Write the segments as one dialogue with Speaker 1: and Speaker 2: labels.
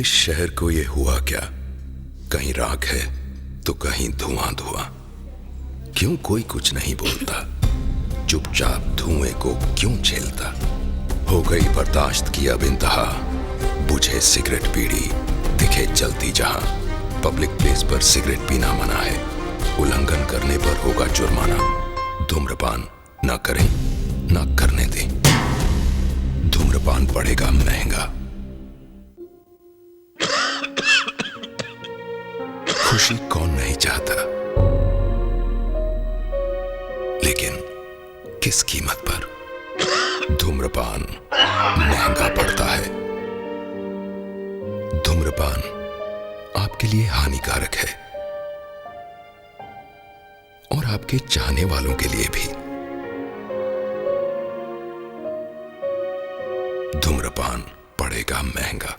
Speaker 1: इस शहर को ये हुआ क्या, कहीं राख है तो कहीं धुआं धुआं। क्यों कोई कुछ नहीं बोलता, चुपचाप धुएं को क्यों झेलता। हो गई बर्दाश्त की अब इंतहा, बुझे सिगरेट बीड़ी दिखे जलती जहां। पब्लिक प्लेस पर सिगरेट पीना मना है, उल्लंघन करने पर होगा जुर्माना। धूम्रपान ना करें ना करने दें, धूम्रपान पड़ेगा महंगा। खुशी कौन नहीं चाहता, लेकिन किस कीमत पर। धूम्रपान महंगा पड़ता है। धूम्रपान आपके लिए हानिकारक है और आपके चाहने वालों के लिए भी। धूम्रपान पड़ेगा महंगा।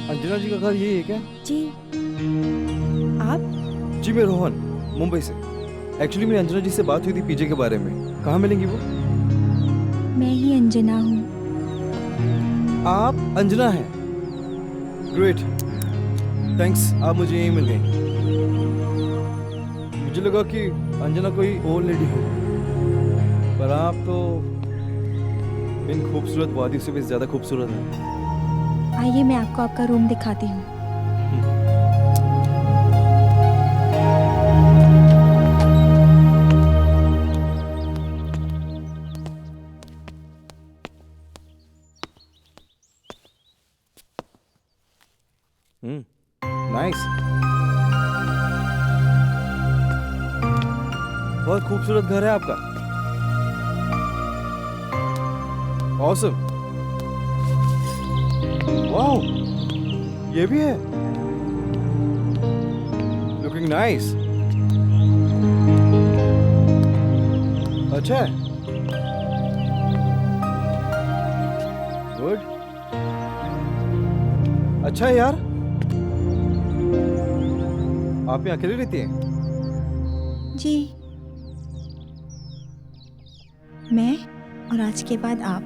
Speaker 2: अंजना जी का घर यही है क्या?
Speaker 3: जी। आप?
Speaker 2: जी मैं रोहन, मुंबई से। एक्चुअली मेरी अंजना जी से बात हुई थी पीजे के बारे में। कहाँ मिलेंगी वो?
Speaker 3: मैं ही अंजना हूँ।
Speaker 2: आप अंजना हैं? ग्रेट, थैंक्स, आप मुझे यहीं मिल गई। मुझे लगा कि अंजना कोई ओल्ड लेडी हो, पर आप तो इन खूबसूरत वादियों से भी ज्यादा खूबसूरत हैं।
Speaker 3: आइए मैं आपको आपका रूम दिखाती हूँ।
Speaker 2: नाइस, बहुत खूबसूरत घर है आपका। ऑसम, वाओ, ये भी है। Looking nice. अच्छा है, गुड, अच्छा है यार। आप यहाँ अकेले रहती हैं?
Speaker 3: जी, मैं और आज के बाद आप।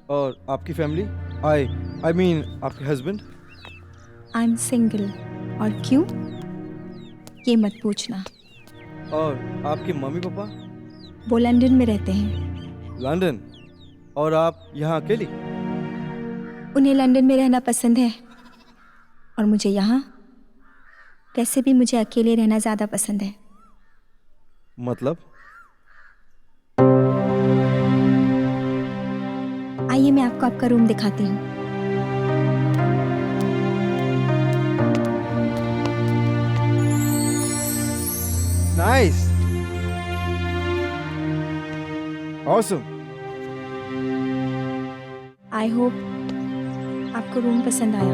Speaker 2: और आपकी फैमिली? आई मीन आपके हस्बैंड?
Speaker 3: I am single. और क्यों, ये मत पूछना।
Speaker 2: और आपके मम्मी पापा?
Speaker 3: वो लंदन में रहते हैं।
Speaker 2: लंदन? और आप यहाँ अकेली?
Speaker 3: उन्हें लंदन में रहना पसंद है और मुझे यहाँ। वैसे भी मुझे अकेले रहना ज़्यादा पसंद है।
Speaker 2: मतलब?
Speaker 3: आइए मैं आपको आपका रूम दिखाती हूँ।
Speaker 2: Nice, awesome.
Speaker 3: आई होप आपको रूम पसंद आया।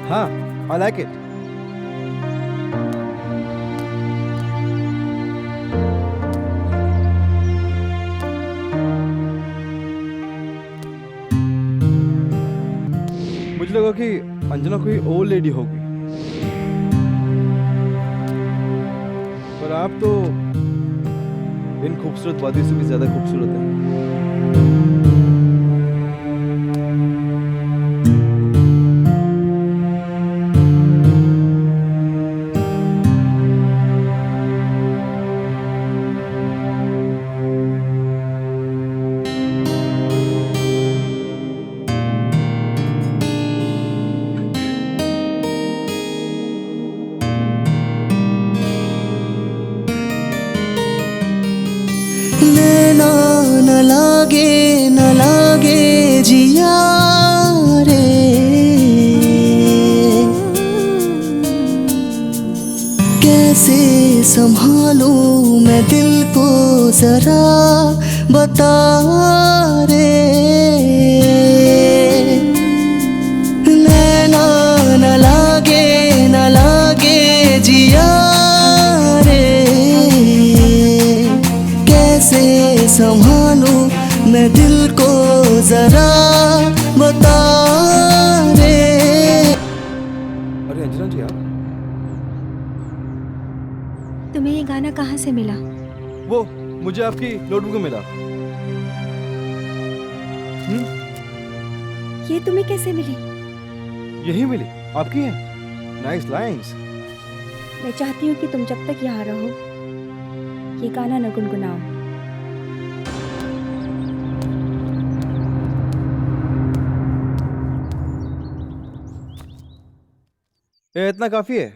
Speaker 2: हाँ, आई लाइक इट। मुझे लगा कि अंजना कोई ओल्ड लेडी होगी, पर आप तो इन खूबसूरत वादियों से भी ज्यादा खूबसूरत हैं।
Speaker 4: नैना न लागे जिया रे, कैसे संभालूं मैं दिल को जरा बता रे। नैना न लागे जिया रे, कैसे संभालूं मैं दिल को जरा बता रे।
Speaker 2: अरे अंजना जी, आप
Speaker 3: तुम्हें ये गाना कहाँ से मिला?
Speaker 2: वो मुझे आपकी नोटबुक में मिला।
Speaker 3: ये तुम्हें कैसे मिली?
Speaker 2: यही मिली, आपकी है। Nice lines.
Speaker 3: मैं चाहती हूँ कि तुम जब तक यहाँ रहो ये गाना न गुनगुनाओ।
Speaker 2: ये इतना काफी है,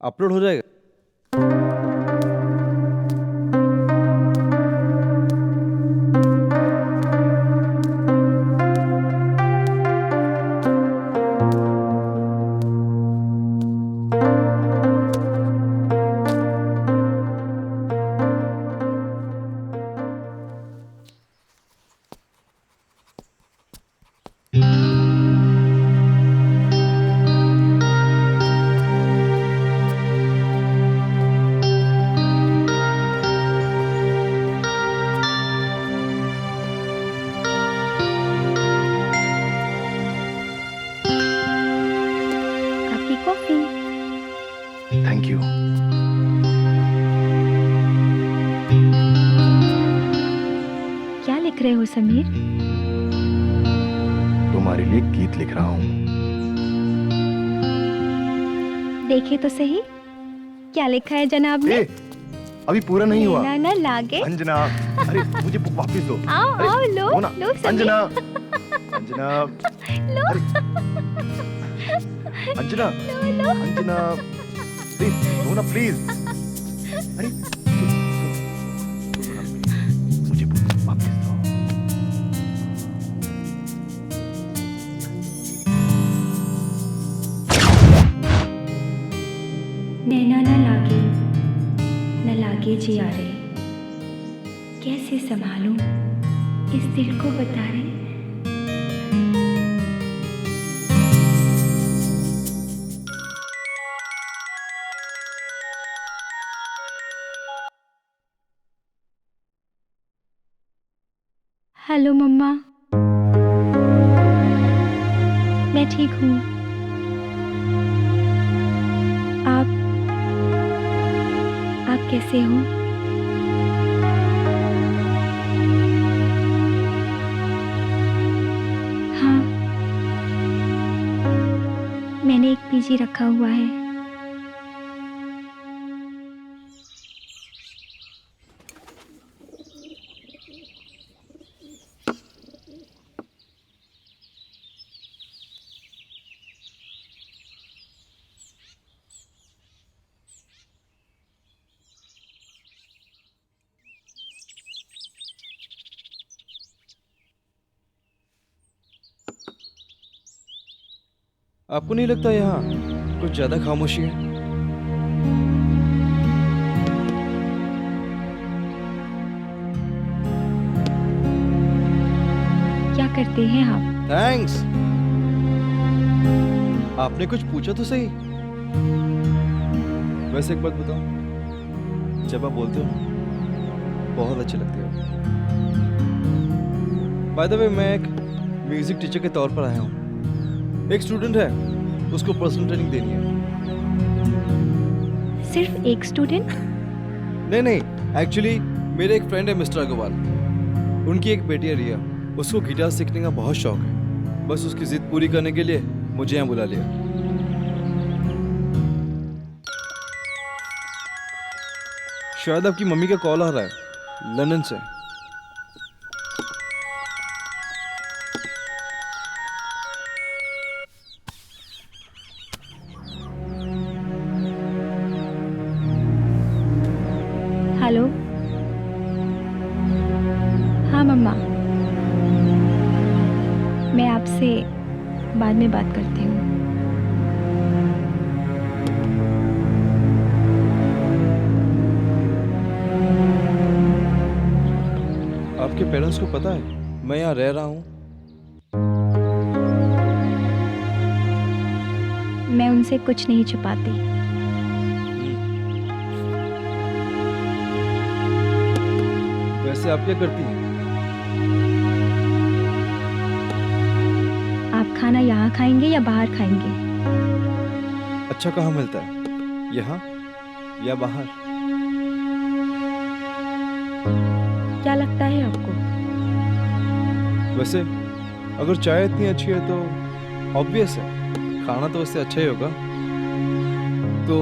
Speaker 2: अपलोड हो जाएगा।
Speaker 3: आपकी कॉफी।
Speaker 5: Thank you.
Speaker 3: क्या लिख रहे हो समीर?
Speaker 5: तुम्हारे लिए गीत लिख रहा हूँ।
Speaker 3: देखे तो सही क्या लिखा है जनाब ने।
Speaker 5: अभी पूरा नहीं हुआ।
Speaker 3: नैना न लागे।
Speaker 5: अंजना, अरे मुझे बुक वापस दो।
Speaker 3: आओ
Speaker 5: अरे,
Speaker 3: आओ लो
Speaker 5: दो ना।
Speaker 3: लो समीर।
Speaker 5: अंजना, अंजना,
Speaker 3: लो
Speaker 5: अरे, अंजना,
Speaker 3: लो।
Speaker 5: अंजना, प्लीज दो ना प्लीज। अरे मुझे बुक वापस दो।
Speaker 3: नैना न लागे जिया रे, कैसे संभालूं इस दिल को बता रे। हेलो मम्मा, मैं ठीक हूँ। आप कैसे हो? हाँ, मैंने एक पीजी रखा हुआ है।
Speaker 2: आपको नहीं लगता यहाँ कुछ ज्यादा खामोशी है?
Speaker 3: क्या करते हैं आप?
Speaker 2: थैंक्स। आपने कुछ पूछा तो सही। वैसे एक बात बताओ, जब आप बोलते हो बहुत अच्छे लगते हो। बाय द वे, मैं एक म्यूजिक टीचर के तौर पर आया हूँ। एक स्टूडेंट है, उसको पर्सनल ट्रेनिंग देनी है।
Speaker 3: सिर्फ एक स्टूडेंट?
Speaker 2: नहीं, एक्चुअली मेरे एक फ्रेंड है मिस्टर अग्रवाल। उनकी एक बेटी है रिया, उसको गिटार सीखने का बहुत शौक है। बस उसकी जिद पूरी करने के लिए मुझे यहाँ बुला लिया। शायद आपकी मम्मी का कॉल आ रहा है लंदन से।
Speaker 3: हेलो। हाँ मम्मा, मैं आपसे बाद में बात करती हूँ।
Speaker 2: आपके पेरेंट्स को पता है मैं यहाँ रह रहा हूँ?
Speaker 3: मैं उनसे कुछ नहीं छुपाती।
Speaker 2: वैसे आप क्या करती हैं?
Speaker 3: आप खाना यहाँ खाएंगे या बाहर खाएंगे?
Speaker 2: अच्छा कहाँ मिलता है, यहाँ या बाहर?
Speaker 3: क्या लगता है आपको?
Speaker 2: वैसे अगर चाय इतनी अच्छी है तो ऑब्वियस है खाना तो उससे अच्छा ही होगा। तो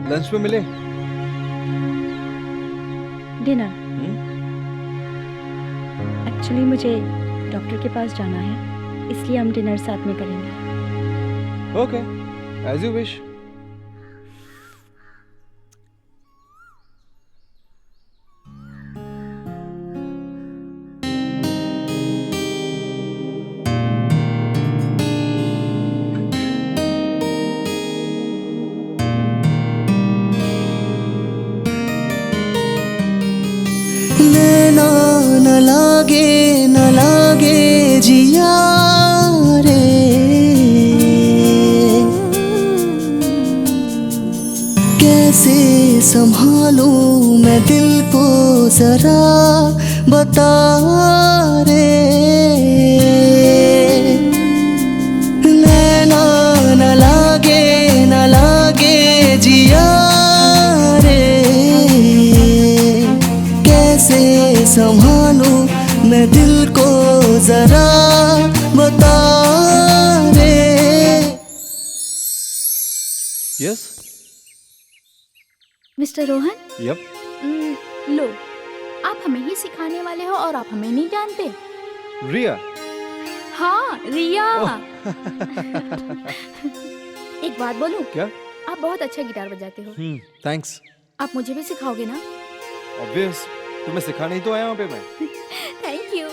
Speaker 2: लंच में मिले?
Speaker 3: डिनर? एक्चुअली मुझे डॉक्टर के पास जाना है, इसलिए हम डिनर साथ में करेंगे।
Speaker 2: Okay, as you wish.
Speaker 4: नैना न लागे जिया रे, कैसे संभालूं मैं दिल को जरा बता रे। नैना न लागे जिया रे, कैसे संभालूं मैं दिल को जरा बता रे।
Speaker 2: यस।
Speaker 6: Mister Rohan,
Speaker 2: yup.
Speaker 6: लो, आप हमें ही सिखाने वाले हो और आप हमें नहीं जानते।
Speaker 2: रिया।
Speaker 6: हाँ, रिया। एक बात बोलूं?
Speaker 2: क्या?
Speaker 6: आप बहुत अच्छा गिटार बजाते हो।
Speaker 2: थैंक्स।
Speaker 6: आप मुझे भी सिखाओगे ना?
Speaker 2: ऑब्वियस, तुम्हें सिखाने ही तो आया हूँ पे मैं।
Speaker 6: Thank you.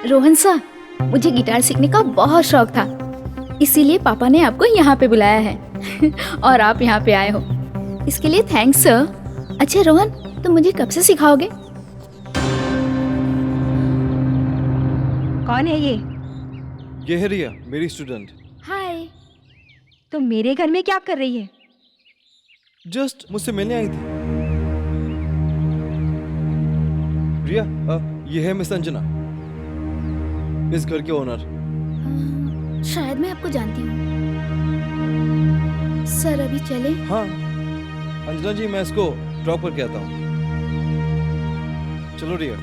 Speaker 6: रोहन सर, मुझे गिटार सीखने का बहुत शौक था, इसीलिए पापा ने आपको यहाँ पे बुलाया है और आप यहाँ पे आए हो, इसके लिए थैंक्स सर। अच्छा रोहन, तुम मुझे कब से सिखाओगे?
Speaker 3: कौन है ये?
Speaker 2: ये है रिया, मेरी स्टूडेंट।
Speaker 6: हाय।
Speaker 3: तो मेरे घर में क्या कर रही है?
Speaker 2: जस्ट मुझसे मिलने आई थी। रिया, ये है मिस अंजना, इस घर के ओनर।
Speaker 6: शायद मैं आपको जानती हूँ। सर अभी चले?
Speaker 2: हाँ अंजना जी, मैं इसको ड्रॉप करके आता हूँ। चलो रिया।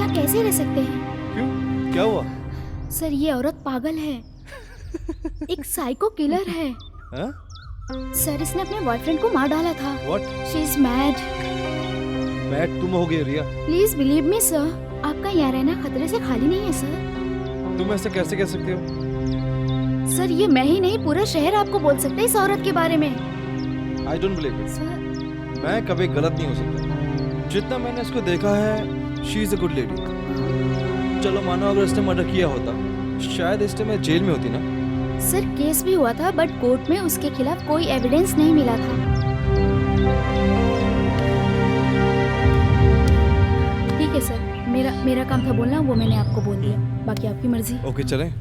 Speaker 6: कैसे रह सकते हैं?
Speaker 2: क्यों, क्या हुआ?
Speaker 6: सर ये औरत पागल है। एक साइको किलर है
Speaker 2: हाँ?
Speaker 6: सर। इसने अपने बॉयफ्रेंड को मार डाला था।
Speaker 2: What?
Speaker 6: She is mad.
Speaker 2: Mad तुम हो गई रिया।
Speaker 6: प्लीज बिलीव मी सर, आपका यहाँ रहना खतरे से खाली नहीं है सर।
Speaker 2: तुम ऐसे कैसे कह सकते हो?
Speaker 6: सर ये मैं ही नहीं, पूरा शहर आपको बोल सकता है इस औरत के बारे में।
Speaker 2: I don't believe it.
Speaker 6: Sir
Speaker 2: मैं कभी गलत नहीं हो सकता। जितना मैंने इसको देखा है, she is a good lady. चलो मानो अगर इसने मर्डर किया होता, शायद इस टाइम मैं जेल में होती ना।
Speaker 6: सर केस भी हुआ था बट कोर्ट में उसके खिलाफ कोई एविडेंस नहीं मिला था। ठीक है सर, मेरा काम था बोलना, वो मैंने आपको बोल दिया, बाकी आपकी मर्जी।
Speaker 2: ओके चलें।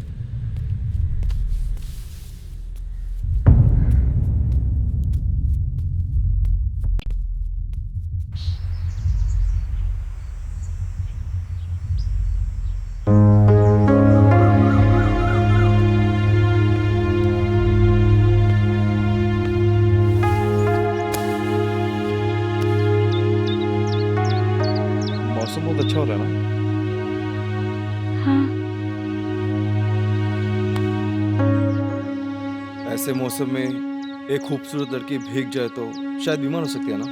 Speaker 2: मौसम बहुत अच्छा हो रहा है ना।
Speaker 3: हाँ,
Speaker 2: ऐसे मौसम में एक खूबसूरत लड़की भीग जाए तो शायद बीमार हो सकती है ना।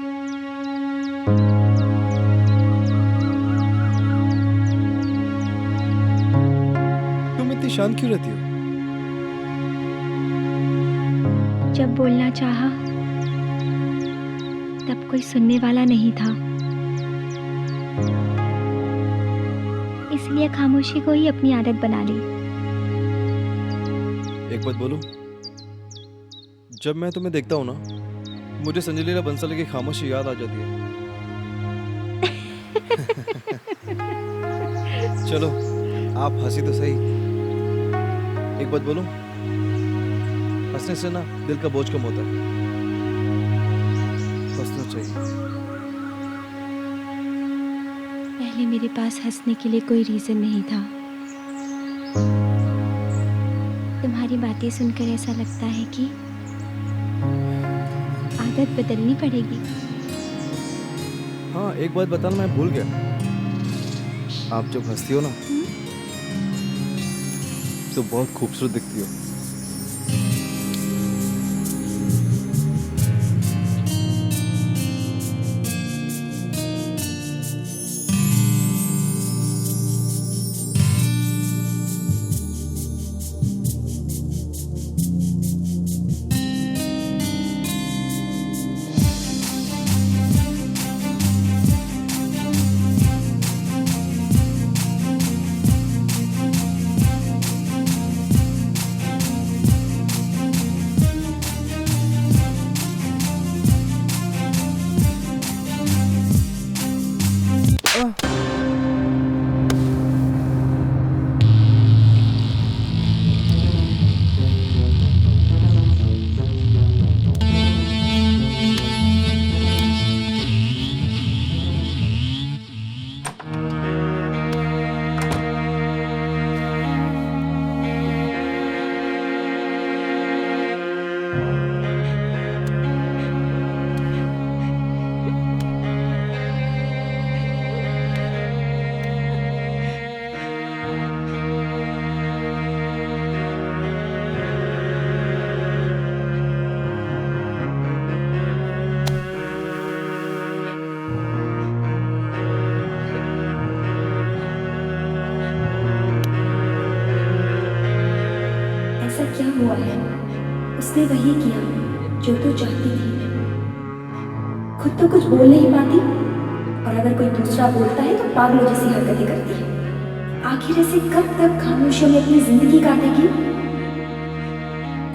Speaker 2: तुम इतनी शांत क्यों रहती हो?
Speaker 3: जब बोलना चाहा तब कोई सुनने वाला नहीं था, इसलिए खामोशी को ही अपनी आदत बना ली।
Speaker 2: एक बात बोलूं, जब मैं तुम्हें देखता हूँ ना, मुझे संजय लीला बंसल की खामोशी याद आ जाती है। चलो आप हंसी तो सही। एक बात बोलूं, हंसने से ना दिल का बोझ कम होता है। हंसना चाहिए।
Speaker 3: पहले मेरे पास हंसने के लिए कोई रीजन नहीं था। तुम्हारी बातें सुनकर ऐसा लगता है कि आदत बदलनी पड़ेगी।
Speaker 2: हाँ एक बात बताना मैं भूल गया, आप जब हंसती हो ना तो बहुत खूबसूरत दिखती हो।
Speaker 3: ऐसा क्या हुआ है? उसने वही किया जो तू चाहती थी। खुद तो कुछ बोल नहीं पाती, और अगर कोई दूसरा बोलता है तो पागलों जैसी हरकतें करती है। आखिर ऐसे कब तक खामोशियों में अपनी जिंदगी काटेगी?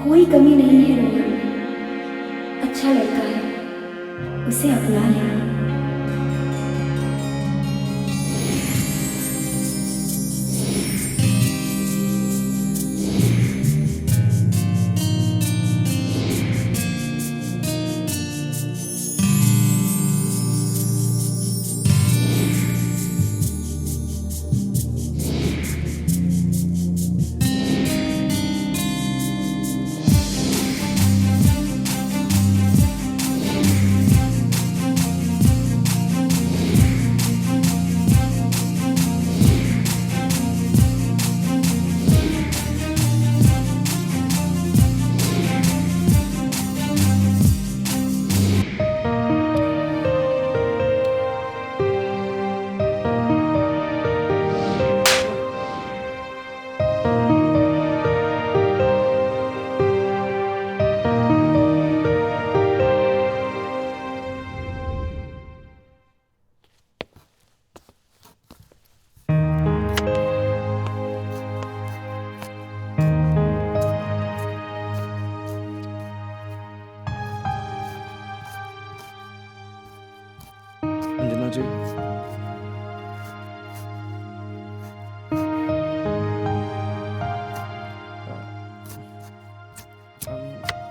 Speaker 3: कोई कमी नहीं है रोहन में, अच्छा लड़का है, उसे अपना ले।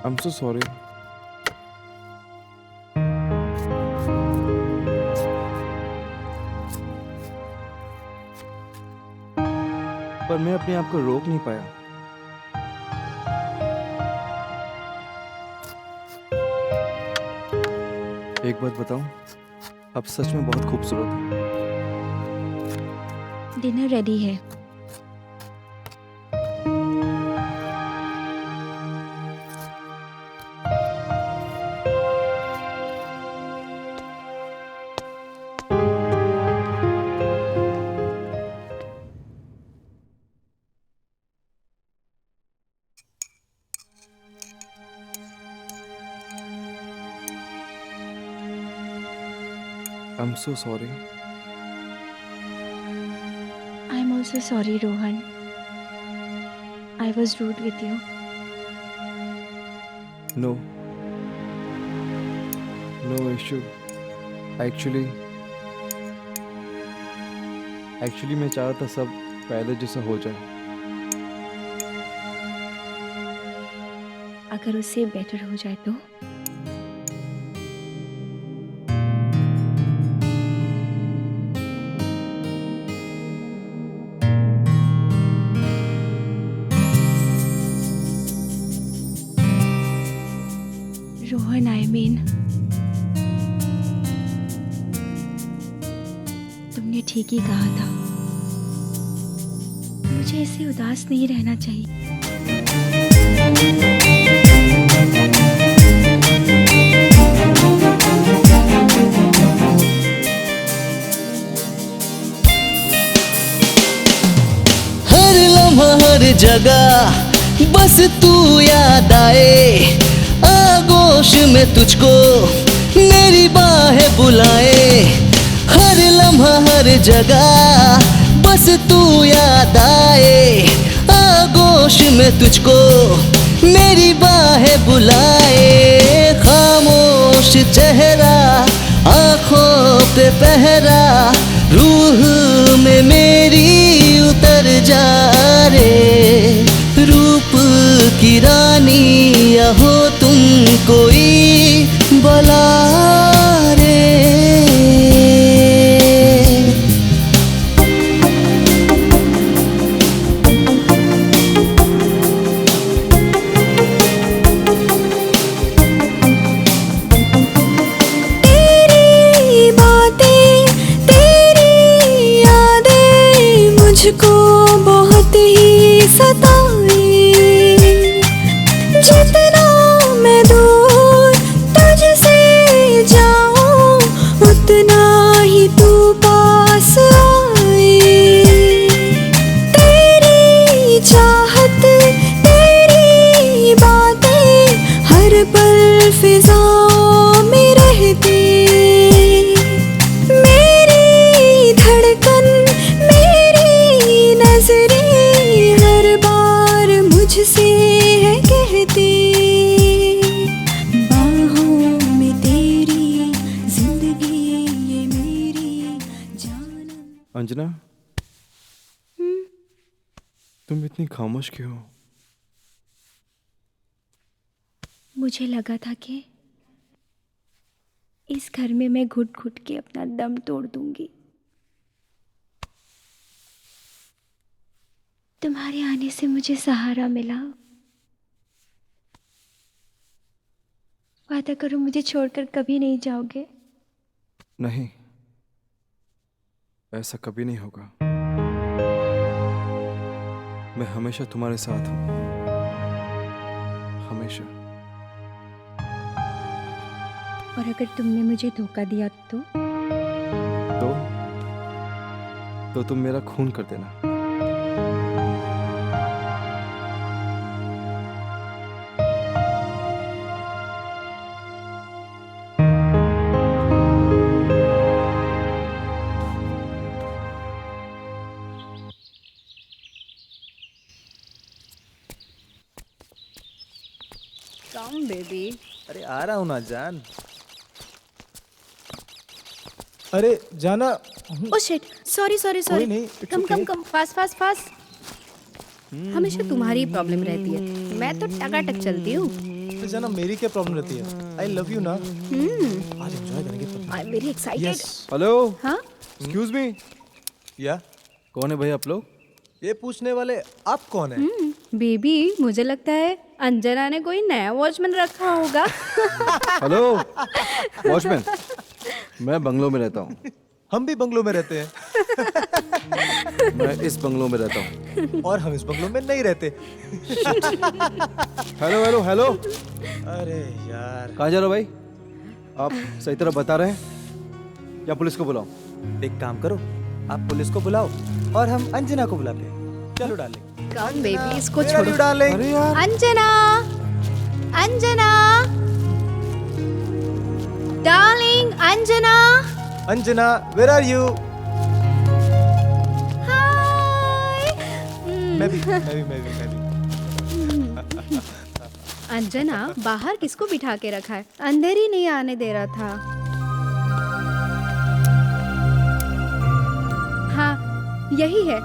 Speaker 2: आई एम सो सॉरी। पर मैं अपने आप को रोक नहीं पाया। एक बात बताऊं, आप सच में बहुत खूबसूरत हैं।
Speaker 6: डिनर रेडी है।
Speaker 2: I am so sorry.
Speaker 6: I am also sorry Rohan, I was rude with you.
Speaker 2: No no issue. Actually मैं चाह रहा था सब पहले जैसा हो जाए।
Speaker 6: अगर उससे बेटर हो जाए तो? रोहन, आई मीन तुमने ठीक ही कहा था, मुझे ऐसे उदास नहीं रहना चाहिए।
Speaker 4: हर लम्हा हर जगह बस तू याद आए, आगोश में तुझको मेरी बाहें बुलाए। हर लम्हा हर जगह बस तू याद आए, आगोश में तुझको मेरी बाहें बुलाए। खामोश चेहरा आँखों पे पहरा, रूह में मेरी उतर जा रे। रूप की रानी या हो तुम कोई बुला रे।
Speaker 3: तेरी बातें, तेरी यादें मुझको बहुत ही सताए। जितना मैं दूर तुझसे जाऊं, उतना ही तू पास आए। तेरी चाहत, तेरी बातें हर पल फिजाओं में रहती। मेरी धड़कन, मेरी नजरें हर बार मुझसे है कहती। बाहों में तेरी जिंदगी ये मेरी जान।
Speaker 2: अंजना, तुम इतनी खामोश क्यों हो?
Speaker 6: मुझे लगा था कि इस घर में मैं घुट घुट के अपना दम तोड़ दूंगी। तुम्हारे आने से मुझे सहारा मिला। वादा करो मुझे छोड़कर कभी नहीं जाओगे।
Speaker 2: नहीं, ऐसा कभी नहीं होगा। मैं हमेशा तुम्हारे साथ हूँ, हमेशा।
Speaker 6: और अगर तुमने मुझे धोखा दिया
Speaker 2: तो तुम मेरा खून कर देना।
Speaker 7: Come baby.
Speaker 5: अरे आ रहा हूँ ना जान।
Speaker 8: अरे जाना।
Speaker 7: Oh shit, sorry sorry sorry.
Speaker 8: नहीं, it's
Speaker 7: come come
Speaker 8: okay.
Speaker 7: Come, fast fast fast. हमेशा तुम्हारी प्रॉब्लम रहती है, मैं तो टकाटक चलती हूँ।
Speaker 8: वैसे जाना मेरी क्या प्रॉब्लम रहती है? आई लव यू ना। आज एंजॉय करेंगे तो।
Speaker 7: I am very excited.
Speaker 8: Yes.
Speaker 2: Hello,
Speaker 7: हाँ
Speaker 2: एक्सक्यूज मी,
Speaker 8: या
Speaker 2: कौन है भाई आप लोग?
Speaker 8: ये पूछने वाले आप कौन है?
Speaker 7: बेबी, मुझे लगता है अंजना ने कोई नया वॉचमैन रखा होगा।
Speaker 2: हेलो वॉचमैन, मैं बंगलो में रहता हूँ।
Speaker 8: हम भी बंगलों में रहते हैं
Speaker 2: मैं इस बंगलो में रहता हूँ।
Speaker 8: और हम इस बंगलों में नहीं रहते।
Speaker 2: हेलो हेलो हेलो,
Speaker 8: अरे यार,
Speaker 2: कहाँ जा रहे हो भाई? आप सही तरह बता रहे हैं या पुलिस को बुलाओ?
Speaker 8: एक काम करो, आप पुलिस को बुलाओ और हम अंजना को बुलाते हैं। चलो डार्लिंग।
Speaker 7: कम बेबी, इसको
Speaker 8: Where are
Speaker 7: छोड़ो।
Speaker 8: you, darling?
Speaker 2: अरे यार,
Speaker 7: Anjana, Anjana, darling Anjana.
Speaker 8: Anjana, where are you?
Speaker 7: हाय।
Speaker 8: मैं भी।
Speaker 7: अंजना, बाहर किसको बिठा के रखा है? अंदर ही नहीं आने दे रहा था। हाँ, यही है।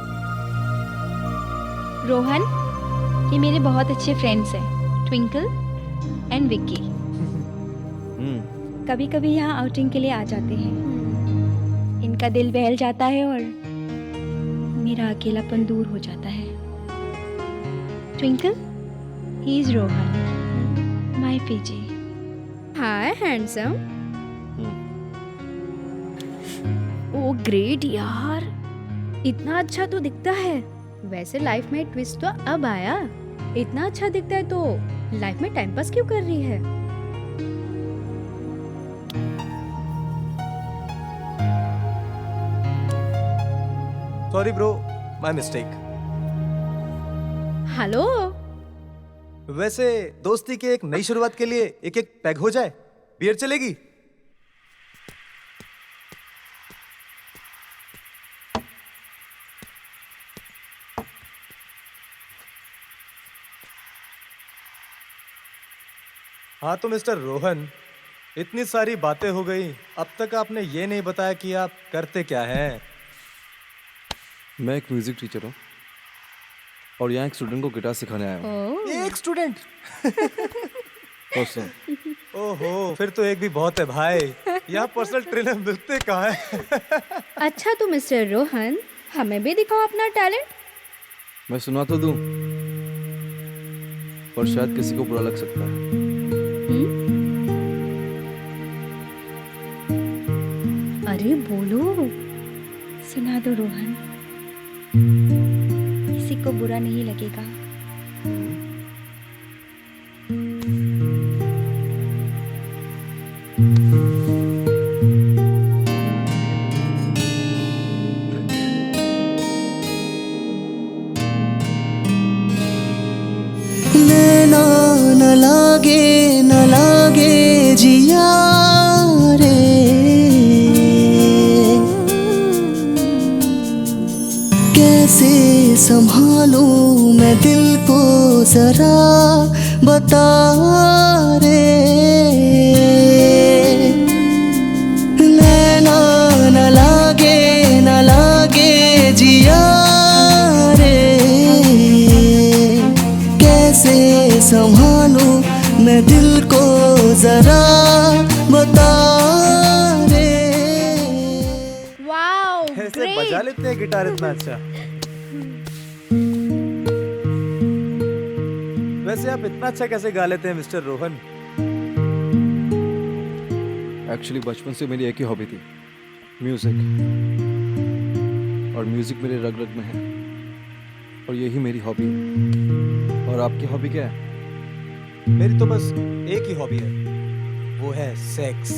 Speaker 6: रोहन, ये मेरे बहुत अच्छे फ्रेंड्स हैं, ट्विंकल एंड विक्की। कभी कभी यहाँ आउटिंग के लिए आ जाते हैं। इनका दिल बहल जाता है और मेरा अकेलापन दूर हो जाता है। Twinkle, he is Rohan, my PG.
Speaker 7: Hi handsome. Oh great यार, इतना अच्छा तो दिखता है। वैसे लाइफ में ट्विस्ट तो अब आया। इतना अच्छा दिखता है तो लाइफ में टाइम पास क्यों कर रही है?
Speaker 8: Sorry bro, my mistake.
Speaker 7: Hello,
Speaker 8: वैसे दोस्ती की एक नई शुरुआत के लिए एक एक पैग हो जाए, बियर चलेगी? हाँ तो मिस्टर रोहन, इतनी सारी बातें हो गई, अब तक आपने ये नहीं बताया कि आप करते क्या हैं?
Speaker 2: मैं एक म्यूजिक टीचर हूँ और यहाँ एक स्टूडेंट को गिटार सिखाने आया हूँ।
Speaker 8: एक स्टूडेंट?
Speaker 2: पर्सनल।
Speaker 8: ओहो, फिर तो एक भी बहुत है भाई। यहाँ पर्सनल ट्रेनर मिलते कहाँ है?
Speaker 7: अच्छा तो मिस्टर रोहन, हमें भी दिखाओ अपना टैलेंट।
Speaker 2: मैं सुना तो दूं, पर शायद किसी को बुरा लग सकता है।
Speaker 7: अरे बोलो।
Speaker 6: सुना दो रोहन, किसी को बुरा नहीं लगेगा।
Speaker 4: नैना न लागे जिया रे, कैसे संभालूं मैं दिल को जरा बता रे। नैना न लागे जिया रे, कैसे संभालूं मैं दिल को जरा बता रे।
Speaker 7: वाओ,
Speaker 8: ऐसे बजा लेते हैं गिटार इतना अच्छा। वैसे आप इतना अच्छा कैसे गा लेते हैं मिस्टर रोहन?
Speaker 2: एक्चुअली बचपन से मेरी एक ही हॉबी थी, म्यूजिक। और म्यूजिक मेरे रग रग में है और यही मेरी हॉबी है। और आपकी हॉबी क्या है?
Speaker 8: मेरी तो बस एक ही हॉबी है, वो है सेक्स।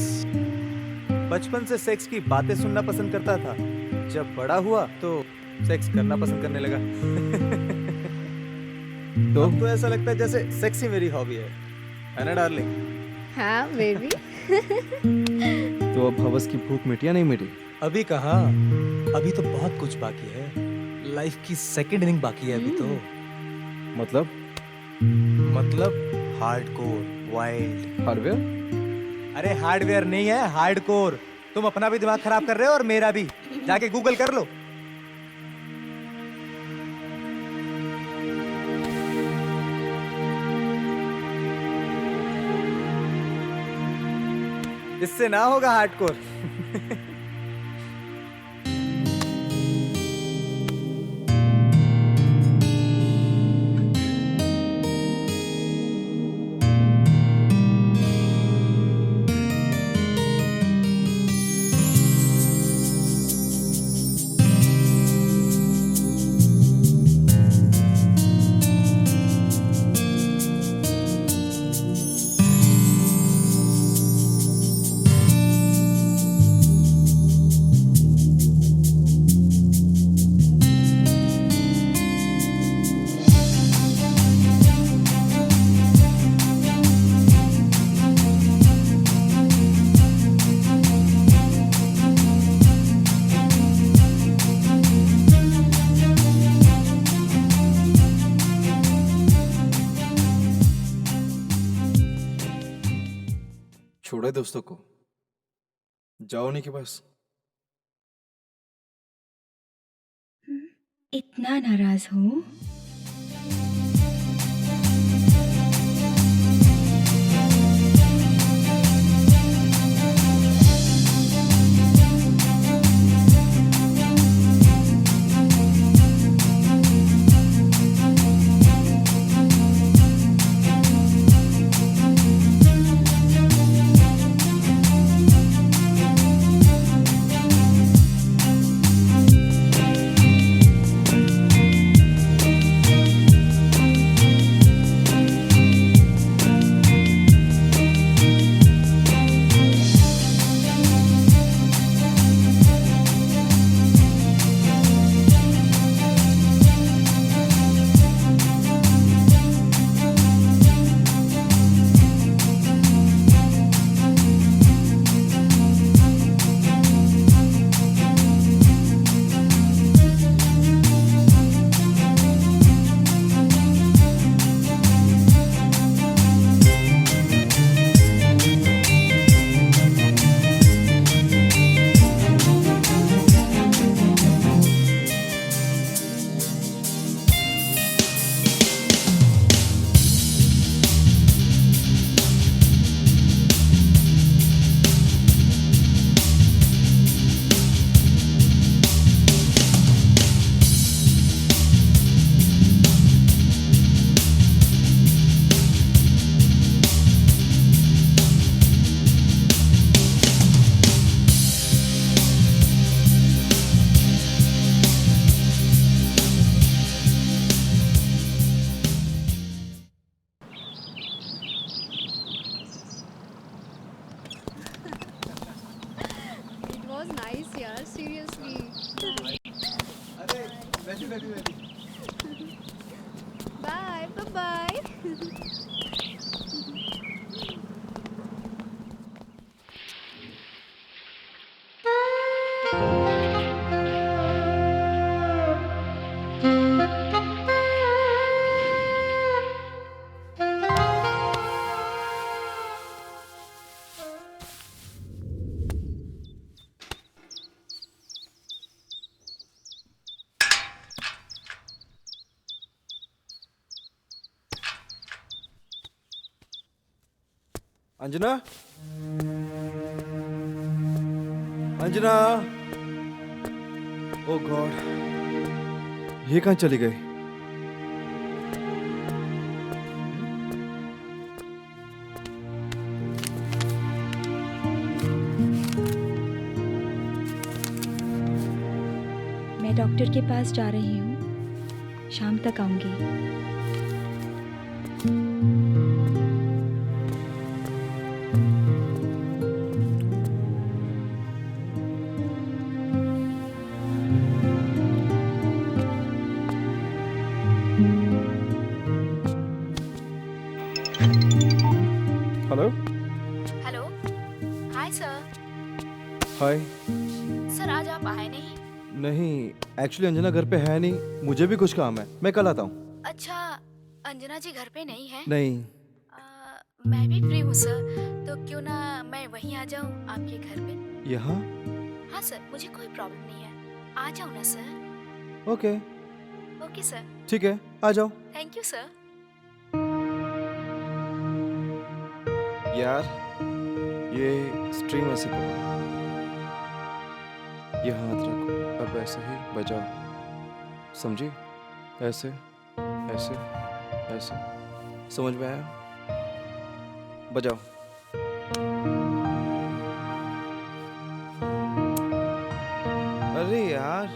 Speaker 8: बचपन से सेक्स की बातें सुनना पसंद करता था, जब बड़ा हुआ तो सेक्स करना पसंद करने लगा।
Speaker 2: तो
Speaker 8: अब तो ऐसा लगता है जैसे सेक्स ही मेरी हॉबी है ना डार्लिंग?
Speaker 7: हाँ बेबी।
Speaker 2: तो अब हवस की भूख मिटी या नहीं मिटी?
Speaker 8: अभी कहाँ, अभी तो बहुत कुछ बाकी है। लाइफ की सेकंड इनिंग बाकी है अभी तो। मतलब हार्डकोर, वाइल्ड।
Speaker 2: हार्डवेयर?
Speaker 8: अरे हार्डवेयर नहीं है, हार्डकोर। तुम अपना भी दिमाग खराब कर रहे हो और मेरा भी। जाके गूगल कर लो। इससे ना होगा हार्डकोर।
Speaker 2: छोड़े दोस्तों को, जाओ नहीं के पास।
Speaker 3: इतना नाराज हो?
Speaker 7: It was nice यार, seriously. Bye, bye.
Speaker 2: Anjana, Anjana, oh God, ये कहाँ चली गई?
Speaker 3: मैं डॉक्टर के पास जा रही हूँ, शाम तक आऊंगी।
Speaker 2: Hello,
Speaker 6: hello, hi sir.
Speaker 2: Hi.
Speaker 6: Sir आज आप आए नहीं?
Speaker 2: नहीं, एक्चुअली अंजना घर पे है नहीं, मुझे भी कुछ काम है, मैं कल आता हूँ।
Speaker 6: अच्छा, अंजना जी घर पे नहीं है?
Speaker 2: नहीं।
Speaker 6: मैं भी फ्री हूँ सर, तो क्यों ना मैं वहीं आ जाऊँ आपके घर पे?
Speaker 2: यहाँ?
Speaker 6: हाँ सर, मुझे कोई प्रॉब्लम नहीं है, आ जाओ ना सर।
Speaker 2: ओके।
Speaker 6: Okay sir.
Speaker 2: ठीक है, आ जाओ।
Speaker 6: Thank you sir.
Speaker 2: यार, ये स्ट्रिंग ऐसे पकड़ो, ये हाथ रखो, अब ऐसे ही बजाओ, समझी? ऐसे ऐसे ऐसे, समझ में आया? बजाओ। अरे यार,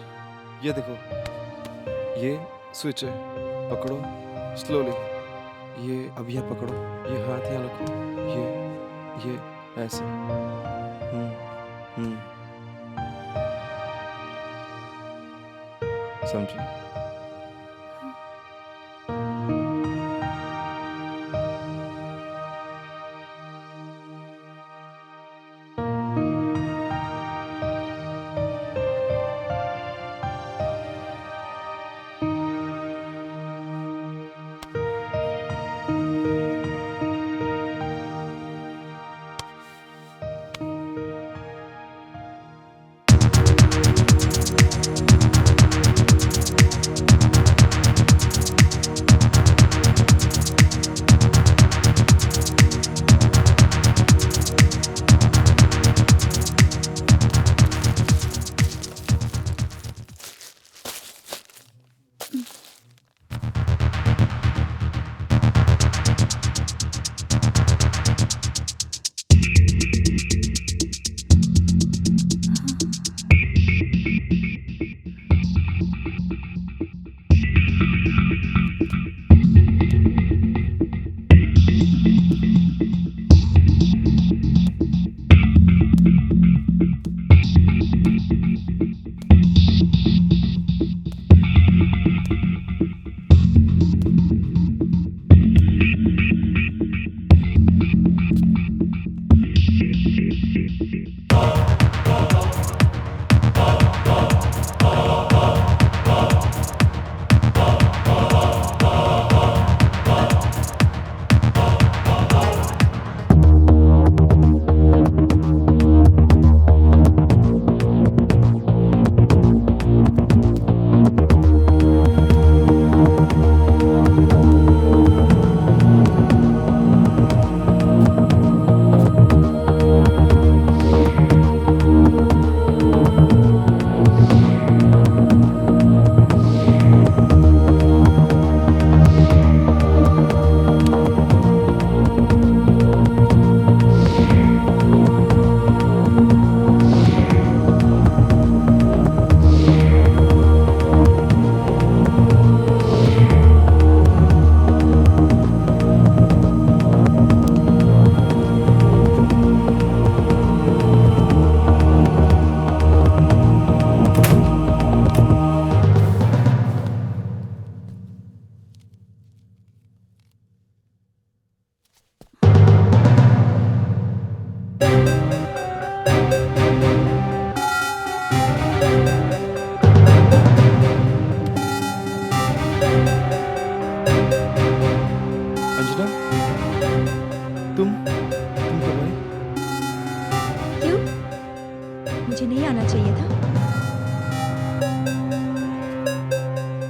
Speaker 2: ये देखो, ये स्विच है, पकड़ो स्लोली। ये अब यहाँ पकड़ो, ये हाथ यहाँ रखो, ये ऐसे। समझी?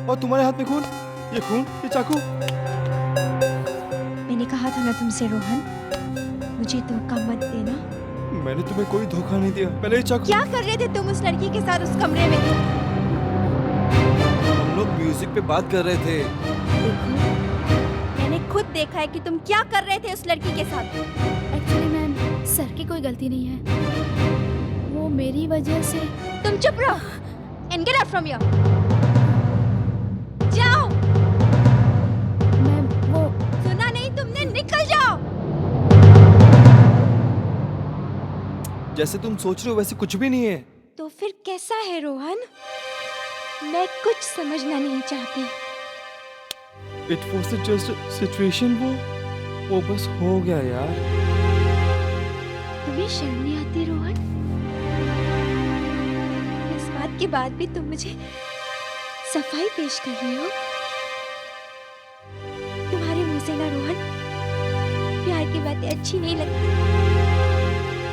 Speaker 2: और तुम्हारे हाथ में खून, ये खून, ये चाकू।
Speaker 3: मैंने कहा था ना तुमसे रोहन, मुझे धोखा मत देना।
Speaker 2: मैंने तुम्हें कोई धोखा नहीं दिया। पहले ये चाकू।
Speaker 3: क्या कर रहे थे तुम उस लड़की के साथ उस कमरे में?
Speaker 2: हम लोग म्यूजिक पे बात कर रहे थे।
Speaker 3: देखो, मैंने खुद देखा है कि तुम क्या कर रहे थे उस लड़की के साथ।
Speaker 6: एक्चुअली मैम, सर की कोई गलती नहीं है, वो मेरी वजह से।
Speaker 3: तुम चुप रहो and get out from here। जाओ।
Speaker 6: मैम वो
Speaker 3: सुना नहीं तुमने? निकल जाओ।
Speaker 2: जैसे तुम सोच रहे हो वैसे कुछ भी नहीं है।
Speaker 3: तो फिर कैसा है रोहन? मैं कुछ समझना नहीं चाहती।
Speaker 2: It was just a situation, वो बस हो गया यार।
Speaker 3: तुम्हें शर्म नहीं आती रोहन? इस बात के बाद भी तुम मुझे सफाई पेश कर रहे हो? तुम्हारे मुंह से ना रोहन प्यार की बातें अच्छी नहीं लगती।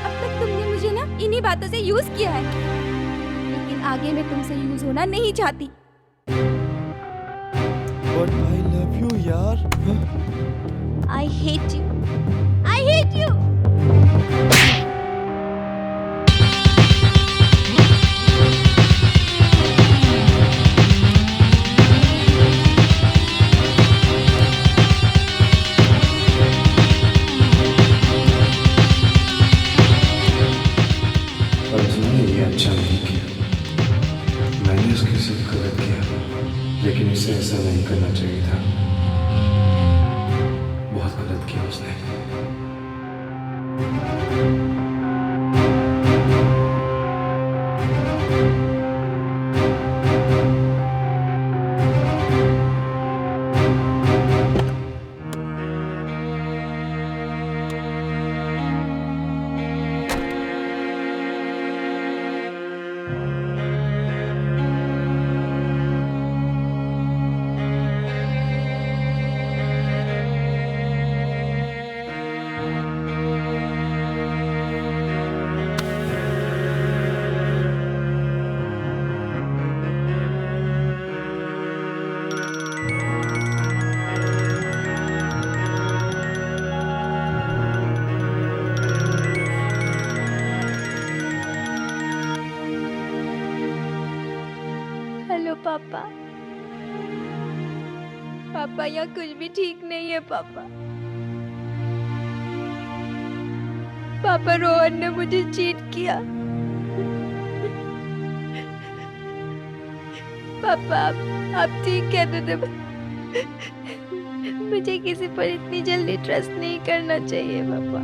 Speaker 3: अब तक तुमने मुझे ना इन्हीं बातों से यूज किया है, लेकिन आगे मैं तुमसे यूज होना नहीं चाहती।
Speaker 2: But I love you यार।
Speaker 3: I hate you. I hate you.
Speaker 2: नहीं करना चाहिए था। बहुत गलत किया उसने।
Speaker 3: हेलो पापा। पापा यहाँ कुछ भी ठीक नहीं है पापा। पापा रोहन ने मुझे चीट किया। पापा आप ठीक कहते थे। मुझे किसी पर इतनी जल्दी ट्रस्ट नहीं करना चाहिए पापा।